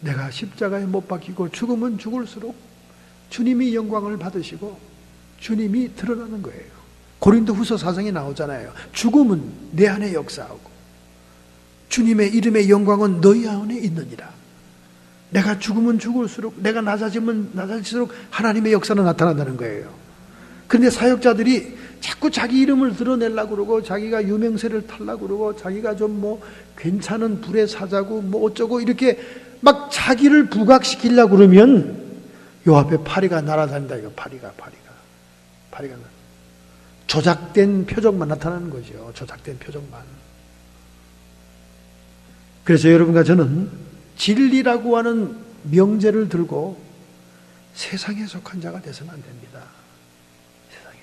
내가 십자가에 못 박히고 죽으면 죽을수록 주님이 영광을 받으시고 주님이 드러나는 거예요. 고린도후서 4장에 나오잖아요. 죽음은 내 안에 역사하고 주님의 이름의 영광은 너희 안에 있느니라. 내가 죽으면 죽을수록, 내가 낮아지면 낮아질수록 하나님의 역사는 나타난다는 거예요. 그런데 사역자들이 자꾸 자기 이름을 드러내려고 그러고 자기가 유명세를 타려고 그러고 자기가 좀 뭐 괜찮은 불의 사자고 뭐 어쩌고 이렇게 막 자기를 부각시키려고 그러면 요 앞에 파리가 날아다닌다. 이거 파리가 조작된 표적만 나타나는 거죠. 조작된 표적만. 그래서 여러분과 저는 진리라고 하는 명제를 들고 세상에 속한 자가 돼서는 안 됩니다. 세상에.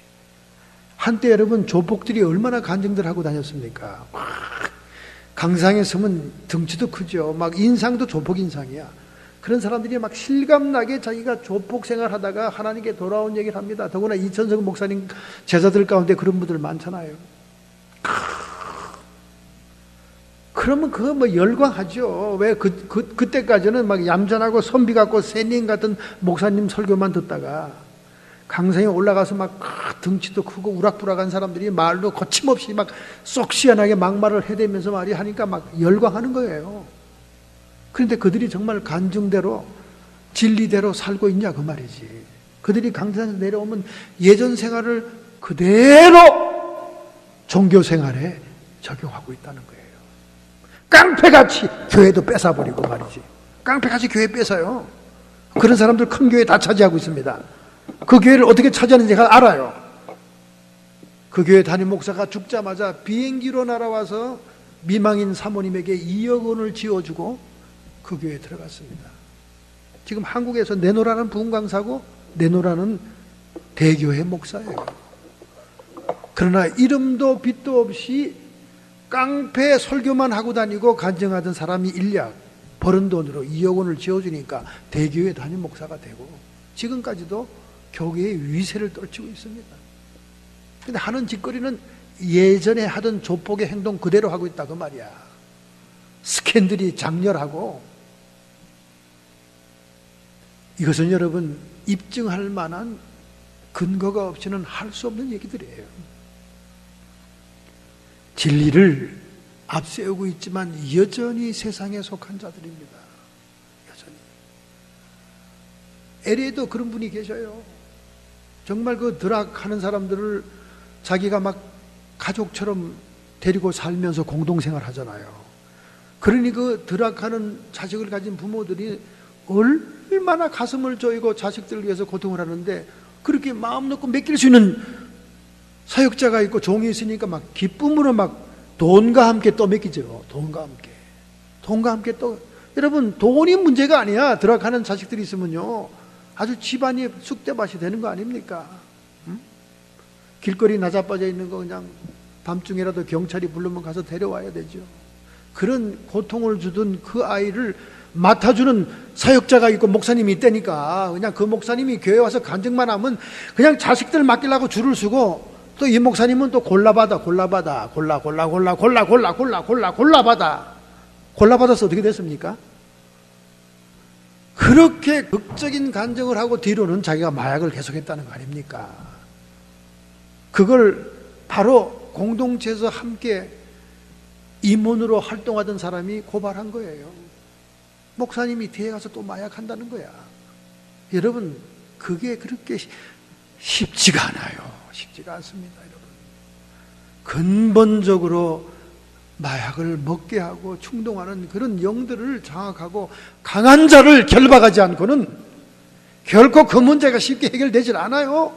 한때 여러분 조폭들이 얼마나 간증들 하고 다녔습니까? 막 강상에 서면 덩치도 크죠. 막 인상도 조폭 인상이야. 그런 사람들이 막 실감나게 자기가 조폭 생활하다가 하나님께 돌아온 얘기를 합니다. 더구나 이천석 목사님 제자들 가운데 그런 분들 많잖아요. 그러면 그거 뭐 열광하죠. 왜 그때까지는 막 얌전하고 선비 같고仙님 같은 목사님 설교만 듣다가 강상에 올라가서 막 덩치도 크고 우락부락한 사람들이 말도 거침없이 막 쏙 시원하게 막말을 해대면서 말이 하니까 막 열광하는 거예요. 그런데 그들이 정말 간증대로 진리대로 살고 있냐 그 말이지. 그들이 강산에서 내려오면 예전 생활을 그대로 종교 생활에 적용하고 있다는 거예요. 깡패같이 교회도 뺏어버리고 말이지. 깡패같이 교회 뺏어요. 그런 사람들 큰 교회 다 차지하고 있습니다. 그 교회를 어떻게 차지하는지 제가 알아요. 그 교회 담임 목사가 죽자마자 비행기로 날아와서 미망인 사모님에게 2억 원을 지어주고 그 교회에 들어갔습니다. 지금 한국에서 내노라는 부흥 강사고 내노라는 대교회 목사예요. 그러나 이름도 빛도 없이 깡패 설교만 하고 다니고 간증하던 사람이 일약 버는 돈으로 2억 원을 지어주니까 대교회 담임 목사가 되고 지금까지도 교회의 위세를 떨치고 있습니다. 근데 하는 짓거리는 예전에 하던 조폭의 행동 그대로 하고 있다 그 말이야. 스캔들이 장렬하고, 이것은 여러분 입증할 만한 근거가 없이는 할 수 없는 얘기들이에요. 진리를 앞세우고 있지만 여전히 세상에 속한 자들입니다. 여전히. LA에도 그런 분이 계셔요. 정말 그 드락하는 사람들을 자기가 막 가족처럼 데리고 살면서 공동생활 하잖아요. 그러니 그 드락하는 자식을 가진 부모들이 얼마나 가슴을 조이고 자식들을 위해서 고통을 하는데, 그렇게 마음 놓고 맡길 수 있는 사역자가 있고 종이 있으니까 막 기쁨으로 막 돈과 함께 또 맡기죠. 돈과 함께 또. 여러분, 돈이 문제가 아니야. 드락하는 자식들이 있으면요 아주 집안이 쑥대밭이 되는 거 아닙니까? 응? 길거리 나자빠져 있는 거 그냥 밤중에라도 경찰이 부르면 가서 데려와야 되죠. 그런 고통을 주던 그 아이를 맡아주는 사역자가 있고 목사님이 있다니까, 그냥 그 목사님이 교회 와서 간증만 하면 그냥 자식들 맡기려고 줄을 서고, 또 이 목사님은 또 골라받아서 어떻게 됐습니까? 그렇게 극적인 간증을 하고 뒤로는 자기가 마약을 계속했다는 거 아닙니까? 그걸 바로 공동체에서 함께 임원으로 활동하던 사람이 고발한 거예요. 목사님이 뒤에 가서 또 마약한다는 거야. 여러분, 그게 그렇게 쉽지가 않아요. 쉽지가 않습니다, 여러분. 근본적으로 마약을 먹게 하고 충동하는 그런 영들을 장악하고 강한 자를 결박하지 않고는 결코 그 문제가 쉽게 해결되질 않아요.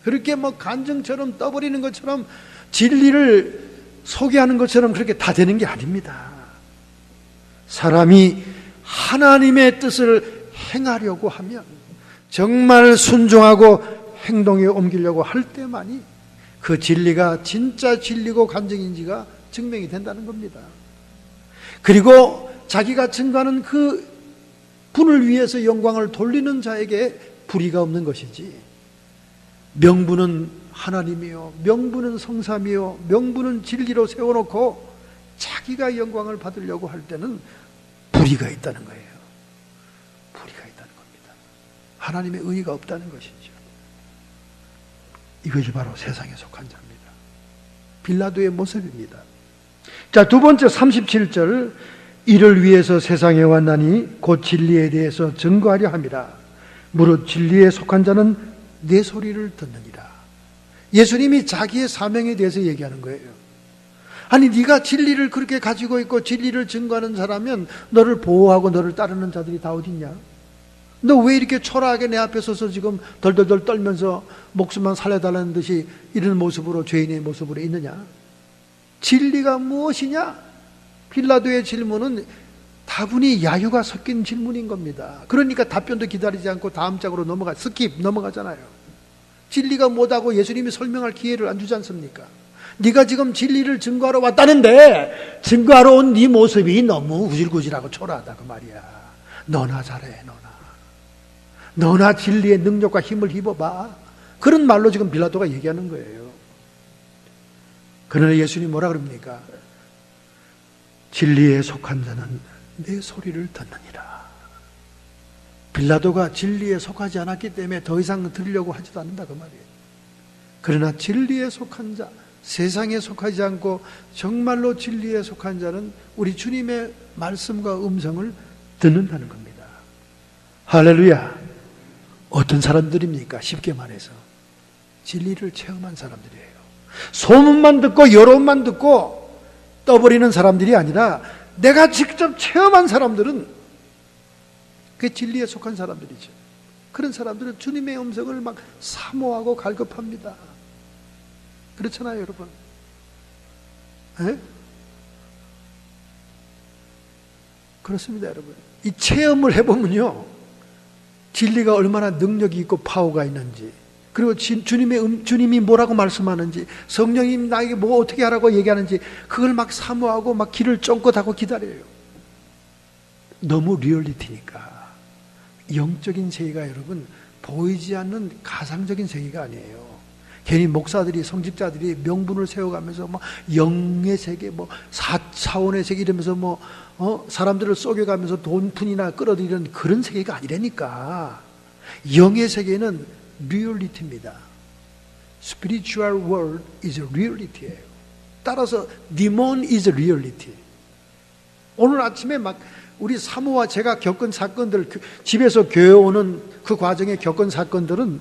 그렇게 뭐 간증처럼 떠버리는 것처럼 진리를 소개하는 것처럼 그렇게 다 되는 게 아닙니다. 사람이 하나님의 뜻을 행하려고 하면, 정말 순종하고 행동에 옮기려고 할 때만이 그 진리가 진짜 진리고 간증인지가 증명이 된다는 겁니다. 그리고 자기가 증거하는 그 분을 위해서 영광을 돌리는 자에게 불의가 없는 것이지, 명분은 하나님이요, 명분은 성삼이요, 명분은 진리로 세워놓고 자기가 영광을 받으려고 할 때는 불의가 있다는 거예요. 불의가 있다는 겁니다. 하나님의 의의가 없다는 것이죠. 이것이 바로 세상에 속한 자입니다. 빌라도의 모습입니다. 자, 두 번째 37절, 이를 위해서 세상에 왔나니 곧 진리에 대해서 증거하려 함이라. 무릇 진리에 속한 자는 내 소리를 듣느니라. 예수님이 자기의 사명에 대해서 얘기하는 거예요. 아니, 네가 진리를 그렇게 가지고 있고 진리를 증거하는 사람이면 너를 보호하고 너를 따르는 자들이 다 어딨냐? 너 왜 이렇게 초라하게 내 앞에 서서 지금 덜덜덜 떨면서 목숨만 살려달라는 듯이 이런 모습으로, 죄인의 모습으로 있느냐? 진리가 무엇이냐? 빌라도의 질문은 다분히 야유가 섞인 질문인 겁니다. 그러니까 답변도 기다리지 않고 다음 장으로 스킵 넘어가잖아요. 진리가 뭐다고 예수님이 설명할 기회를 안 주지 않습니까? 네가 지금 진리를 증거하러 왔다는데 증거하러 온 네 모습이 너무 우질구질하고 초라하다 그 말이야. 너나 잘해, 너나 진리의 능력과 힘을 입어봐. 그런 말로 지금 빌라도가 얘기하는 거예요. 그러나 예수님이 뭐라 그럽니까? 진리에 속한 자는 내 소리를 듣느니라. 빌라도가 진리에 속하지 않았기 때문에 더 이상 들으려고 하지도 않는다 그 말이에요. 그러나 진리에 속한 자, 세상에 속하지 않고 정말로 진리에 속한 자는 우리 주님의 말씀과 음성을 듣는다는 겁니다. 할렐루야. 어떤 사람들입니까? 쉽게 말해서 진리를 체험한 사람들이에요. 소문만 듣고 여론만 듣고 떠버리는 사람들이 아니라 내가 직접 체험한 사람들은 그게 진리에 속한 사람들이죠. 그런 사람들은 주님의 음성을 막 사모하고 갈급합니다. 그렇잖아요, 여러분. 에? 그렇습니다, 여러분. 이 체험을 해보면요, 진리가 얼마나 능력이 있고 파워가 있는지, 그리고 주님이 뭐라고 말씀하는지, 성령님 나에게 뭐 어떻게 하라고 얘기하는지, 그걸 막 사모하고 막 귀를 쫑긋하고 기다려요. 너무 리얼리티니까. 영적인 세계가 여러분 보이지 않는 가상적인 세계가 아니에요. 괜히 목사들이, 성직자들이 명분을 세워가면서 뭐 영의 세계, 뭐 4차원의 세계 이러면서 뭐 사람들을 속여가면서 돈푼이나 끌어들이는 그런 세계가 아니라니까. 영의 세계는 리얼리티입니다. Spiritual world is a reality예요. 따라서 demon is a reality. 오늘 아침에 막 우리 사모와 제가 겪은 사건들, 집에서 교회 오는 그 과정에 겪은 사건들은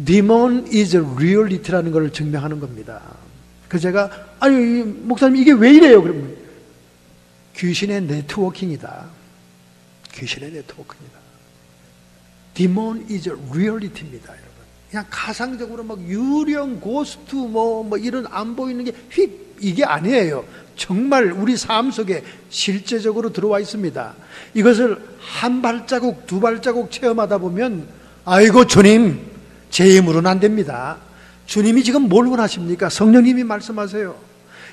demon is a reality라는 걸 증명하는 겁니다. 그래서 제가 아니 목사님 이게 왜 이래요? 그러면 귀신의 네트워킹이다. 귀신의 네트워크입니다. demon is a reality입니다, 여러분. 그냥 가상적으로 막 유령, 고스트 뭐 이런 안 보이는 게 이게 아니에요. 정말 우리 삶 속에 실제적으로 들어와 있습니다. 이것을 한 발자국, 두 발자국 체험하다 보면 아이고 주님, 제 힘으로는 안 됩니다. 주님이 지금 뭘 원하십니까? 성령님이 말씀하세요.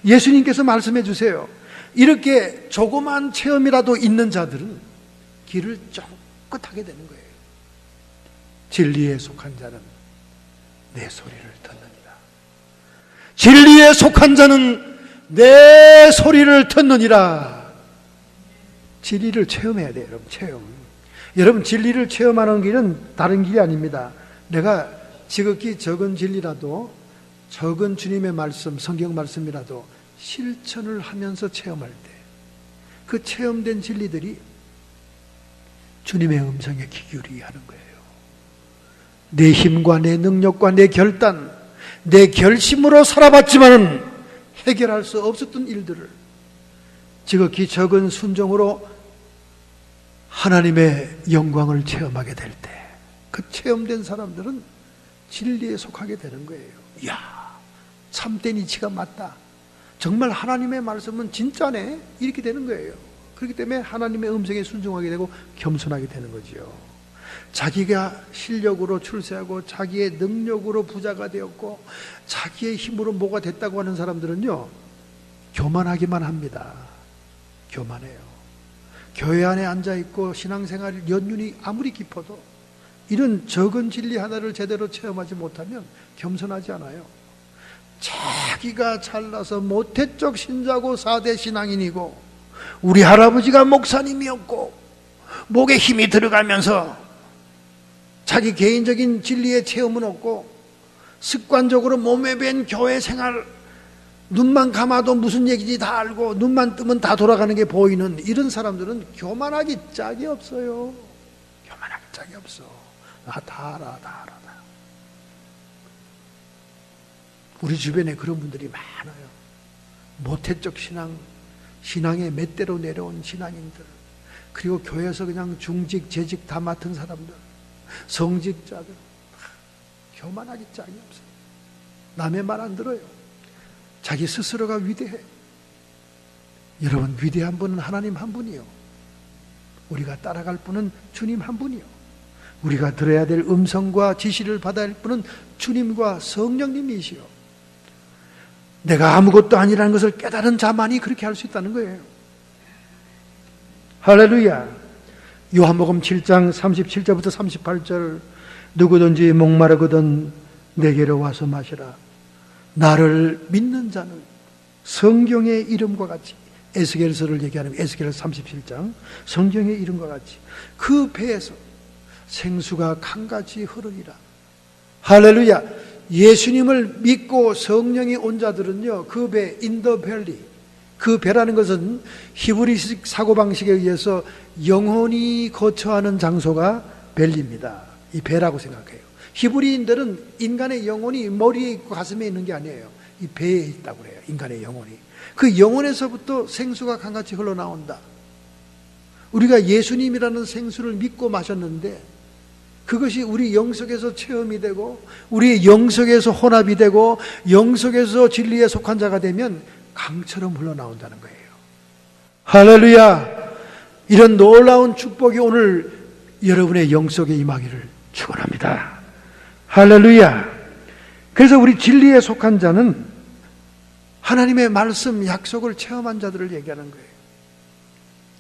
예수님께서 말씀해 주세요. 이렇게 조그만 체험이라도 있는 자들은 길을 쫑긋하게 되는 거예요. 진리에 속한 자는 내 소리를 듣느니라. 진리에 속한 자는 내 소리를 듣느니라. 진리를 체험해야 돼요, 여러분. 체험. 여러분, 진리를 체험하는 길은 다른 길이 아닙니다. 내가 지극히 적은 진리라도, 적은 주님의 말씀, 성경 말씀이라도 실천을 하면서 체험할 때 그 체험된 진리들이 주님의 음성에 귀 기울이게 하는 거예요. 내 힘과 내 능력과 내 결단, 내 결심으로 살아봤지만은 해결할 수 없었던 일들을 지극히 적은 순종으로 하나님의 영광을 체험하게 될 때 그 체험된 사람들은 진리에 속하게 되는 거예요. 이야, 참된 이치가 맞다. 정말 하나님의 말씀은 진짜네. 이렇게 되는 거예요. 그렇기 때문에 하나님의 음성에 순종하게 되고 겸손하게 되는 거죠. 자기가 실력으로 출세하고 자기의 능력으로 부자가 되었고 자기의 힘으로 뭐가 됐다고 하는 사람들은요, 교만하기만 합니다. 교만해요. 교회 안에 앉아있고 신앙생활 연륜이 아무리 깊어도 이런 적은 진리 하나를 제대로 체험하지 못하면 겸손하지 않아요. 자기가 잘나서 모태적 신자고 4대 신앙인이고 우리 할아버지가 목사님이었고 목에 힘이 들어가면서 자기 개인적인 진리의 체험은 없고 습관적으로 몸에 밴 교회 생활, 눈만 감아도 무슨 얘기인지 다 알고 눈만 뜨면 다 돌아가는 게 보이는 이런 사람들은 교만하기 짝이 없어요. 교만하기 짝이 없어. 다 알아. 우리 주변에 그런 분들이 많아요. 모태적 신앙의 맷대로 내려온 신앙인들, 그리고 교회에서 그냥 중직, 재직 다 맡은 사람들, 성직자들, 교만하기 짝이 없어요. 남의 말 안 들어요. 자기 스스로가 위대해. 여러분, 위대한 분은 하나님 한 분이요. 우리가 따라갈 분은 주님 한 분이요. 우리가 들어야 될 음성과 지시를 받아야 할 분은 주님과 성령님이시요. 내가 아무것도 아니라는 것을 깨달은 자만이 그렇게 할 수 있다는 거예요. 할렐루야. 요한복음 7장 37절부터 38절, 누구든지 목마르거든 내게로 와서 마시라. 나를 믿는 자는 성경의 이름과 같이, 에스겔서를 얘기하는 에스겔 37장, 성경의 이름과 같이 그 배에서 생수가 강같이 흐르리라. 할렐루야. 예수님을 믿고 성령이 온 자들은요, 그 배, 인더 벨리, 그 배라는 것은 히브리식 사고방식에 의해서 영혼이 거처하는 장소가 벨리입니다. 이 배라고 생각해요. 히브리인들은 인간의 영혼이 머리에 있고 가슴에 있는 게 아니에요. 이 배에 있다고 그래요. 인간의 영혼이. 그 영혼에서부터 생수가 강같이 흘러나온다. 우리가 예수님이라는 생수를 믿고 마셨는데 그것이 우리 영속에서 체험이 되고 우리 영속에서 혼합이 되고 영속에서 진리에 속한 자가 되면 강처럼 흘러나온다는 거예요. 할렐루야! 이런 놀라운 축복이 오늘 여러분의 영속에 임하기를 축원합니다. 할렐루야! 그래서 우리 진리에 속한 자는 하나님의 말씀, 약속을 체험한 자들을 얘기하는 거예요.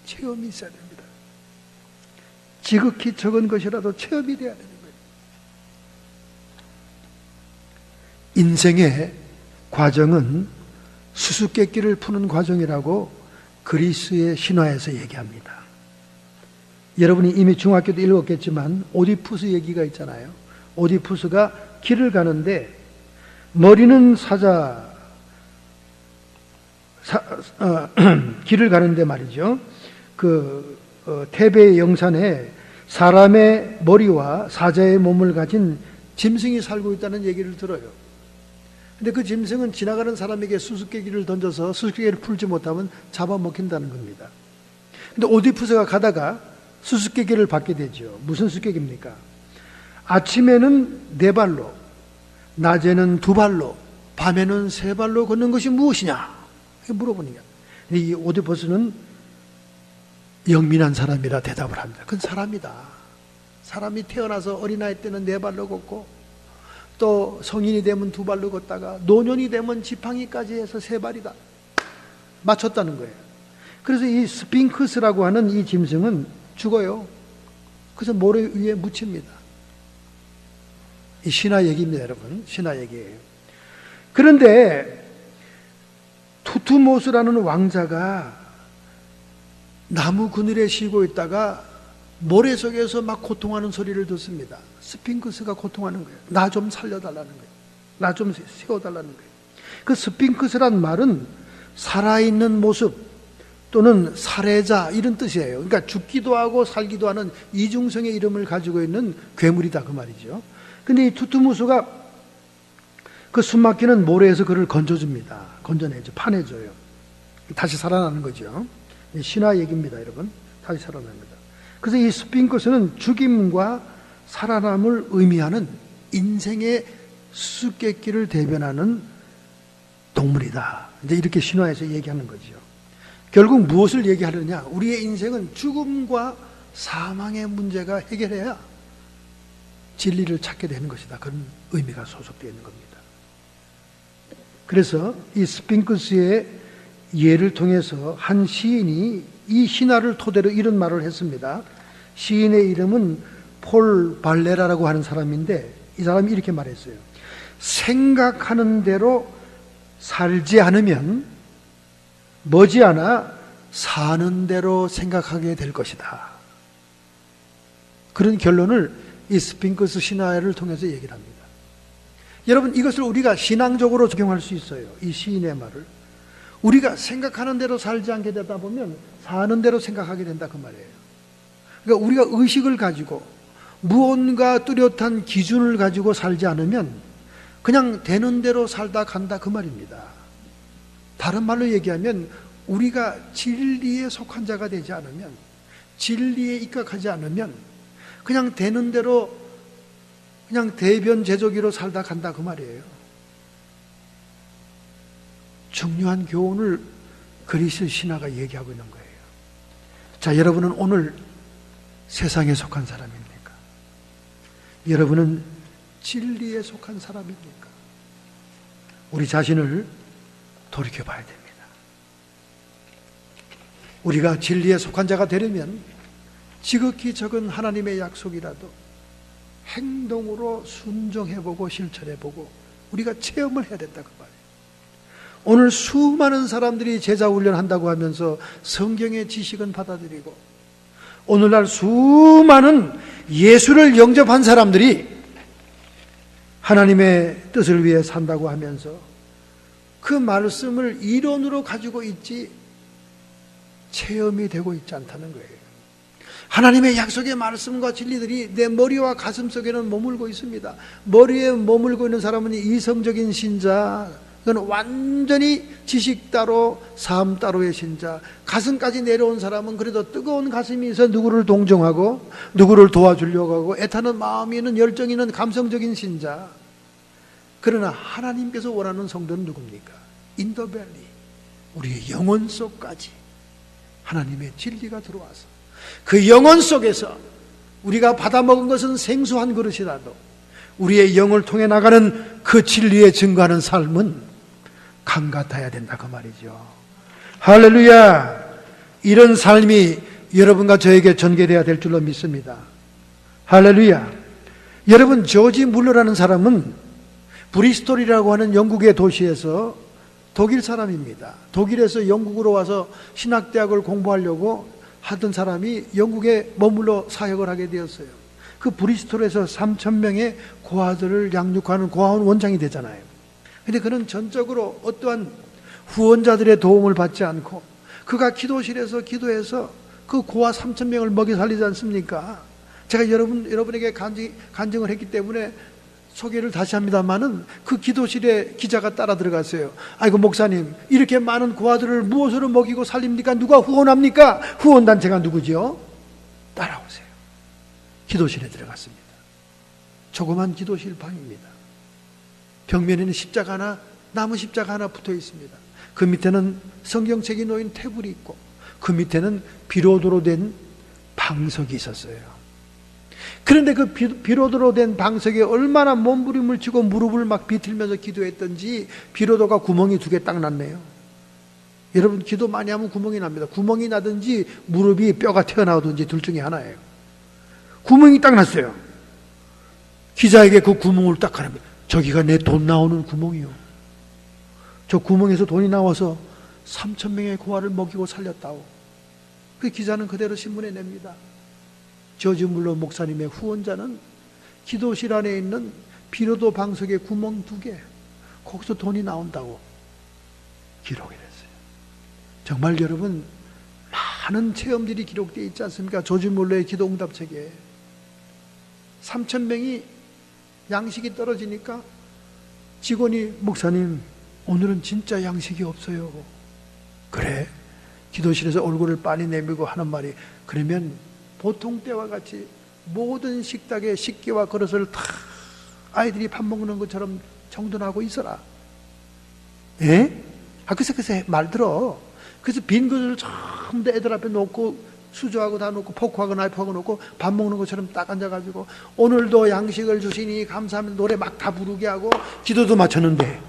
체험이 있어야 됩니다. 지극히 적은 것이라도 체험이 돼야 되는 거예요. 인생의 과정은 수수께끼를 푸는 과정이라고 그리스의 신화에서 얘기합니다. 여러분이 이미 중학교도 읽었겠지만 오디푸스 얘기가 있잖아요. 오디푸스가 길을 가는데 머리는 길을 가는데 말이죠. 테베의 영산에 사람의 머리와 사자의 몸을 가진 짐승이 살고 있다는 얘기를 들어요. 근데 그 짐승은 지나가는 사람에게 수수께끼를 던져서 수수께끼를 풀지 못하면 잡아먹힌다는 겁니다. 근데 오디푸스가 가다가 수수께끼를 받게 되죠. 무슨 수수께끼입니까? 아침에는 4발로, 낮에는 2발로, 밤에는 3발로 걷는 것이 무엇이냐? 물어보니까 이 오디푸스는 영민한 사람이라 대답을 합니다. 그건 사람이다. 사람이 태어나서 어린아이 때는 4발로 걷고 또 성인이 되면 2발로 걷다가 노년이 되면 지팡이까지 해서 3발이다. 맞췄다는 거예요. 그래서 이 스핑크스라고 하는 이 짐승은 죽어요. 그래서 모래 위에 묻힙니다. 이 신화 얘기입니다, 여러분. 신화 얘기예요. 그런데 투투모스라는 왕자가 나무 그늘에 쉬고 있다가 모래 속에서 막 고통하는 소리를 듣습니다. 스핑크스가 고통하는 거예요. 나 좀 살려달라는 거예요. 나 좀 세워달라는 거예요. 그 스핑크스란 말은 살아있는 모습 또는 살해자 이런 뜻이에요. 그러니까 죽기도 하고 살기도 하는 이중성의 이름을 가지고 있는 괴물이다 그 말이죠. 근데 이 투투무스가 그 숨막히는 모래에서 그를 건져줍니다. 건져내죠. 파내줘요. 다시 살아나는 거죠. 신화 얘기입니다, 여러분. 다시 살아납니다. 그래서 이 스핑크스는 죽임과 살아남을 의미하는 인생의 수수께끼를 대변하는 동물이다. 이제 이렇게 신화에서 얘기하는 거죠. 결국 무엇을 얘기하느냐? 우리의 인생은 죽음과 사망의 문제가 해결해야 진리를 찾게 되는 것이다. 그런 의미가 소속되어 있는 겁니다. 그래서 이 스핑크스의 예를 통해서 한 시인이 이 신화를 토대로 이런 말을 했습니다. 시인의 이름은 폴 발레라라고 하는 사람인데 이 사람이 이렇게 말했어요. 생각하는 대로 살지 않으면 머지않아 사는 대로 생각하게 될 것이다. 그런 결론을 이 스핑크스 신화를 통해서 얘기를 합니다. 여러분, 이것을 우리가 신앙적으로 적용할 수 있어요. 이 시인의 말을. 우리가 생각하는 대로 살지 않게 되다 보면 사는 대로 생각하게 된다 그 말이에요. 그러니까 우리가 의식을 가지고 무언가 뚜렷한 기준을 가지고 살지 않으면 그냥 되는 대로 살다 간다 그 말입니다. 다른 말로 얘기하면 우리가 진리에 속한 자가 되지 않으면, 진리에 입각하지 않으면 그냥 되는 대로 그냥 대변 제조기로 살다 간다 그 말이에요. 중요한 교훈을 그리스 신화가 얘기하고 있는 거예요. 자, 여러분은 오늘 세상에 속한 사람입니까? 여러분은 진리에 속한 사람입니까? 우리 자신을 돌이켜봐야 됩니다. 우리가 진리에 속한 자가 되려면 지극히 적은 하나님의 약속이라도 행동으로 순종해보고 실천해보고 우리가 체험을 해야 된다 그 말이에요. 오늘 수많은 사람들이 제자훈련 한다고 하면서 성경의 지식은 받아들이고 오늘날 수많은 예수를 영접한 사람들이 하나님의 뜻을 위해 산다고 하면서 그 말씀을 이론으로 가지고 있지 체험이 되고 있지 않다는 거예요. 하나님의 약속의 말씀과 진리들이 내 머리와 가슴 속에는 머물고 있습니다. 머리에 머물고 있는 사람은 이성적인 신자, 그건 완전히 지식 따로 삶 따로의 신자. 가슴까지 내려온 사람은 그래도 뜨거운 가슴이 있어 누구를 동정하고 누구를 도와주려고 하고 애타는 마음이 있는 열정이 있는 감성적인 신자. 그러나 하나님께서 원하는 성도는 누굽니까? 인더밸리, 우리의 영혼 속까지 하나님의 진리가 들어와서 그 영혼 속에서 우리가 받아먹은 것은 생소한 그릇이라도 우리의 영을 통해 나가는 그 진리에 증거하는 삶은 강 같아야 된다 그 말이죠. 할렐루야. 이런 삶이 여러분과 저에게 전개되어야 될 줄로 믿습니다. 할렐루야. 여러분, 조지 물러라는 사람은 브리스톨이라고 하는 영국의 도시에서 독일 사람입니다. 독일에서 영국으로 와서 신학대학을 공부하려고 하던 사람이 영국에 머물러 사역을 하게 되었어요. 그 브리스톨에서 3,000명의 고아들을 양육하는 고아원 원장이 되잖아요. 근데 그는 전적으로 어떠한 후원자들의 도움을 받지 않고 그가 기도실에서 기도해서 그 고아 3,000명을 먹여 살리지 않습니까? 제가 여러분에게 간증을 했기 때문에 소개를 다시 합니다만은 그 기도실에 기자가 따라 들어갔어요. 아이고 목사님, 이렇게 많은 고아들을 무엇으로 먹이고 살립니까? 누가 후원합니까? 후원단체가 누구죠? 따라오세요. 기도실에 들어갔습니다. 조그만 기도실 방입니다. 벽면에는 십자가 하나, 나무 십자가 하나 붙어 있습니다. 그 밑에는 성경책이 놓인 테이블이 있고 그 밑에는 비로도로 된 방석이 있었어요. 그런데 그 비로도로 된 방석에 얼마나 몸부림을 치고 무릎을 막 비틀면서 기도했던지 비로도가 구멍이 2개 딱 났네요. 여러분, 기도 많이 하면 구멍이 납니다. 구멍이 나든지 무릎이 뼈가 튀어나오든지 둘 중에 하나예요. 구멍이 딱 났어요. 기자에게 그 구멍을 딱 가릅니다. 저기가 내 돈 나오는 구멍이요. 저 구멍에서 돈이 나와서 3,000명의 고아를 먹이고 살렸다고. 그 기자는 그대로 신문에 냅니다. 조지 물러 목사님의 후원자는 기도실 안에 있는 비로도 방석에 구멍 2개, 거기서 돈이 나온다고 기록이 됐어요. 정말 여러분, 많은 체험들이 기록되어 있지 않습니까? 조지 물러의 기도 응답책에 3,000명이 양식이 떨어지니까 직원이 목사님, 오늘은 진짜 양식이 없어요. 그래? 기도실에서 얼굴을 빤히 내밀고 하는 말이, 그러면 보통 때와 같이 모든 식탁에 식기와 그릇을 다 아이들이 밥 먹는 것처럼 정돈하고 있어라. 예? 글쎄 말 들어. 그래서 빈 그릇을 전부 다 애들 앞에 놓고 수저하고 다 놓고 포크하고 나이프하고 놓고 밥 먹는 것처럼 딱 앉아가지고 오늘도 양식을 주시니 감사합니다 노래 막 다 부르게 하고 기도도 마쳤는데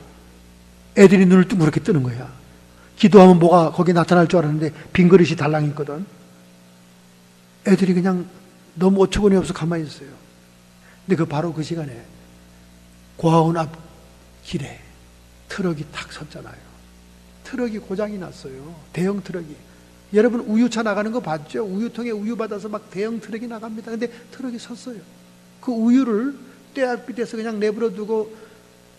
애들이 눈을 둥그렇게 뜨는 거야. 기도하면 뭐가 거기 나타날 줄 알았는데 빈 그릇이 달랑 있거든. 애들이 그냥 너무 어처구니 없어 가만히 있어요. 근데 바로 그 시간에 고아원 앞 길에 트럭이 탁 섰잖아요. 트럭이 고장이 났어요. 대형 트럭이. 여러분, 우유차 나가는 거 봤죠? 우유통에 우유 받아서 막 대형 트럭이 나갑니다. 근데 트럭이 섰어요. 그 우유를 떼약빛에서 그냥 내버려 두고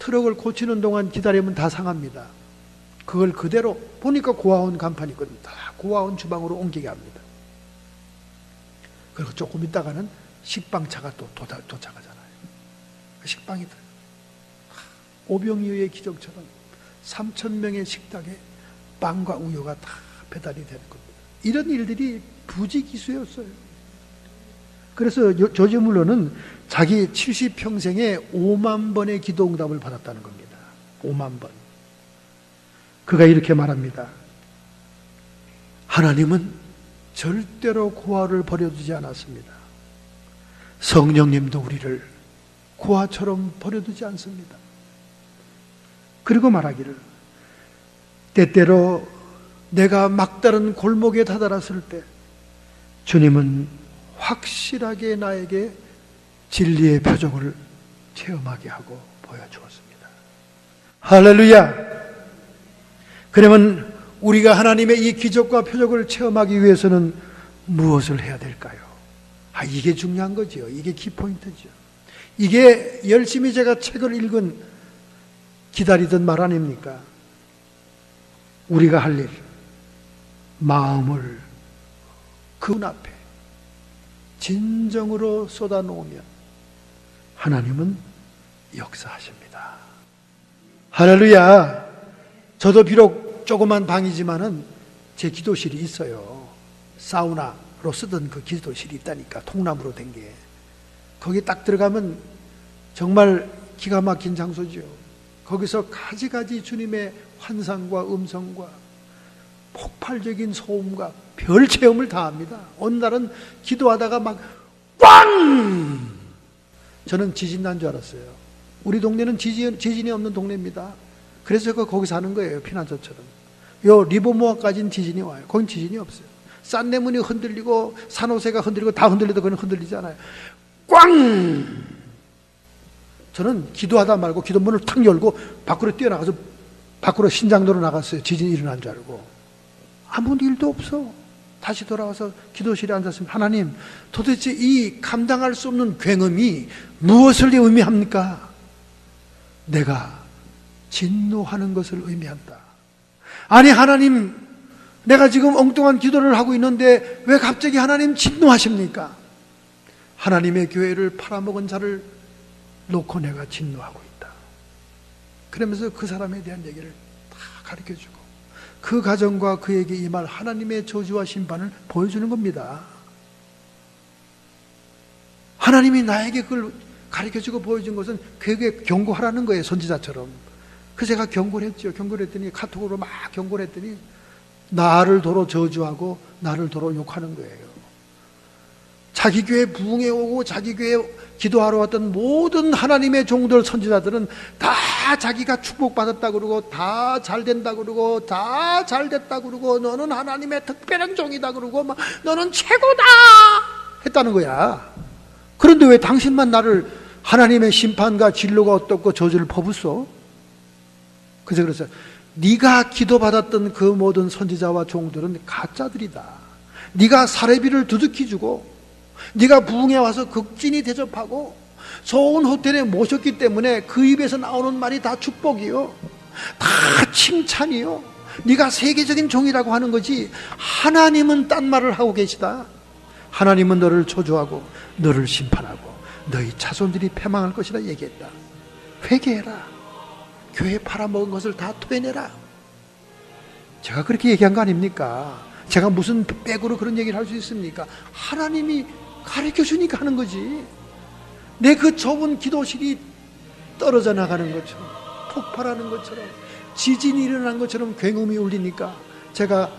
트럭을 고치는 동안 기다리면 다 상합니다. 그걸 그대로 보니까 고아원 간판이 있거든요. 다 고아원 주방으로 옮기게 합니다. 그리고 조금 있다가는 식빵차가 또 도착하잖아요. 식빵이 들어요. 오병이어의 기적처럼 3,000명의 식탁에 빵과 우유가 다 배달이 되는 겁니다. 이런 일들이 부지기수였어요. 그래서 조지 물러는 자기 70평생에 5만 번의 기도 응답을 받았다는 겁니다. 5만 번. 그가 이렇게 말합니다. 하나님은 절대로 고아를 버려두지 않았습니다. 성령님도 우리를 고아처럼 버려두지 않습니다. 그리고 말하기를, 때때로 내가 막다른 골목에 다다랐을 때 주님은 확실하게 나에게 진리의 표적을 체험하게 하고 보여주었습니다. 할렐루야. 그러면 우리가 하나님의 이 기적과 표적을 체험하기 위해서는 무엇을 해야 될까요? 이게 중요한 거죠. 이게 키포인트죠. 이게 열심히 제가 책을 읽은 기다리던 말 아닙니까? 우리가 할 일, 마음을 그분 앞에 진정으로 쏟아놓으면 하나님은 역사하십니다. 할렐루야. 저도 비록 조그만 방이지만은 제 기도실이 있어요. 사우나로 쓰던 그 기도실이 있다니까, 통나무로 된 게. 거기 딱 들어가면 정말 기가 막힌 장소죠. 거기서 가지가지 주님의 환상과 음성과 폭발적인 소음과 별 체험을 다 합니다. 어느 날은 기도하다가 막 꽝! 저는 지진 난 줄 알았어요. 우리 동네는 지진이 없는 동네입니다. 그래서 거기 사는 거예요. 피난처처럼. 요 리버모어까지는 지진이 와요. 거긴 지진이 없어요. 싼내문이 흔들리고 산호새가 흔들리고 다 흔들려도 그건 흔들리잖아요. 꽝! 저는 기도하다 말고 기도문을 탁 열고 밖으로 뛰어나가서 밖으로 신장도로 나갔어요. 지진이 일어난 줄 알고. 아무 일도 없어. 다시 돌아와서 기도실에 앉았으면, 하나님, 도대체 이 감당할 수 없는 굉음이 무엇을 의미합니까? 내가 진노하는 것을 의미한다. 아니 하나님, 내가 지금 엉뚱한 기도를 하고 있는데 왜 갑자기 하나님 진노하십니까? 하나님의 교회를 팔아먹은 자를 놓고 내가 진노하고 있다. 그러면서 그 사람에 대한 얘기를 다 가르쳐주고 그 가정과 그에게 임할 하나님의 저주와 심판을 보여주는 겁니다. 하나님이 나에게 그걸 가르쳐주고 보여준 것은 그에게 경고하라는 거예요. 선지자처럼. 그래서 제가 경고를 했죠. 경고를 했더니, 카톡으로 막 경고를 했더니 나를 도로 저주하고 나를 도로 욕하는 거예요. 자기 교회 부흥에 오고 자기 교회 기도하러 왔던 모든 하나님의 종들, 선지자들은 다 자기가 축복받았다 그러고 다 잘된다 그러고 다 잘됐다 그러고 너는 하나님의 특별한 종이다 그러고 막 너는 최고다 했다는 거야. 그런데 왜 당신만 나를 하나님의 심판과 진로가 어떻고 저주를 퍼붓소? 그래서 그랬어요. 네가 기도받았던 그 모든 선지자와 종들은 가짜들이다. 네가 사례비를 두둑히 주고 네가 부흥에 와서 극진히 대접하고 좋은 호텔에 모셨기 때문에 그 입에서 나오는 말이 다 축복이요, 다 칭찬이요. 네가 세계적인 종이라고 하는 거지 하나님은 딴 말을 하고 계시다. 하나님은 너를 저주하고 너를 심판하고 너희 자손들이 패망할 것이라 얘기했다. 회개해라. 교회 팔아먹은 것을 다 토해내라. 제가 그렇게 얘기한 거 아닙니까? 제가 무슨 백으로 그런 얘기를 할 수 있습니까? 하나님이 가르쳐 주니까 하는 거지. 내 그 좁은 기도실이 떨어져 나가는 것처럼, 폭발하는 것처럼, 지진이 일어난 것처럼 굉음이 울리니까 제가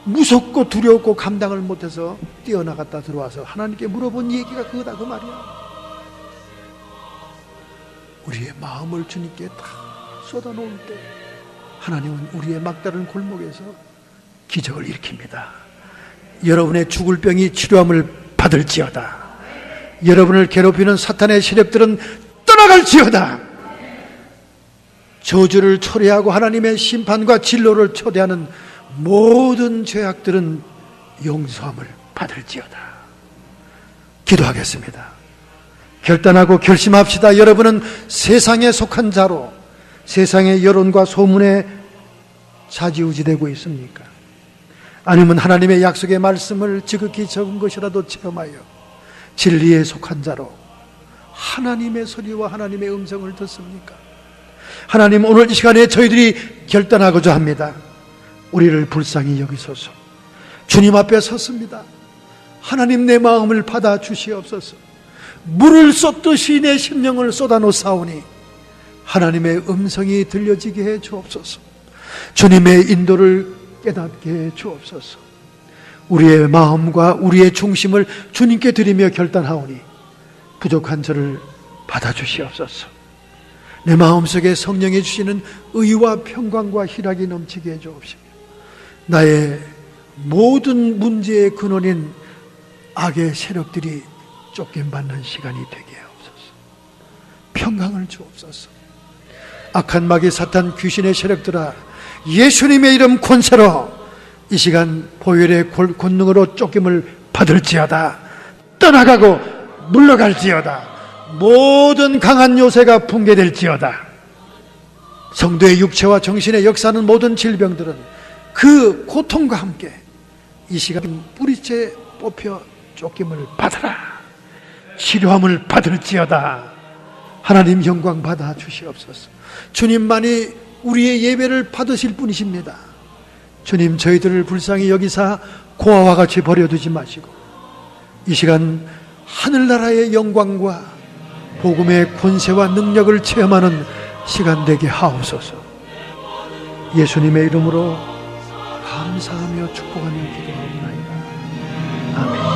무섭고 두렵고 감당을 못해서 뛰어나갔다 들어와서 하나님께 물어본 얘기가 그거다, 그 말이야. 우리의 마음을 주님께 다 쏟아놓을 때 하나님은 우리의 막다른 골목에서 기적을 일으킵니다. 여러분의 죽을 병이 치료함을 받을지어다. 여러분을 괴롭히는 사탄의 세력들은 떠나갈지어다. 저주를 초래하고 하나님의 심판과 진로를 초대하는 모든 죄악들은 용서함을 받을지어다. 기도하겠습니다. 결단하고 결심합시다. 여러분은 세상에 속한 자로 세상의 여론과 소문에 좌지우지되고 있습니까? 아니면 하나님의 약속의 말씀을 지극히 적은 것이라도 체험하여 진리에 속한 자로 하나님의 소리와 하나님의 음성을 듣습니까? 하나님, 오늘 이 시간에 저희들이 결단하고자 합니다. 우리를 불쌍히 여기소서. 주님 앞에 섰습니다. 하나님, 내 마음을 받아 주시옵소서. 물을 쏟듯이 내 심령을 쏟아놓사오니 하나님의 음성이 들려지게 해 주옵소서. 주님의 인도를 깨닫게 해 주옵소서. 우리의 마음과 우리의 중심을 주님께 드리며 결단하오니 부족한 저를 받아주시옵소서. 내 마음속에 성령이 주시는 의와 평강과 희락이 넘치게 해 주옵시며 나의 모든 문제의 근원인 악의 세력들이 쫓김받는 시간이 되게 하옵소서. 평강을 주옵소서. 악한 마귀 사탄 귀신의 세력들아, 예수님의 이름 권세로 이 시간 보혈의 권능으로 쫓김을 받을지어다. 떠나가고 물러갈지어다. 모든 강한 요새가 붕괴될지어다. 성도의 육체와 정신에 역사하는 모든 질병들은 그 고통과 함께 이 시간 뿌리째 뽑혀 쫓김을 받으라. 치료함을 받을지어다. 하나님 영광 받아 주시옵소서. 주님만이 우리의 예배를 받으실 분이십니다. 주님, 저희들을 불쌍히 여기사 고아와 같이 버려두지 마시고 이 시간 하늘나라의 영광과 복음의 권세와 능력을 체험하는 시간 되게 하옵소서. 예수님의 이름으로 감사하며 축복하며 기도하옵나이다. 아멘.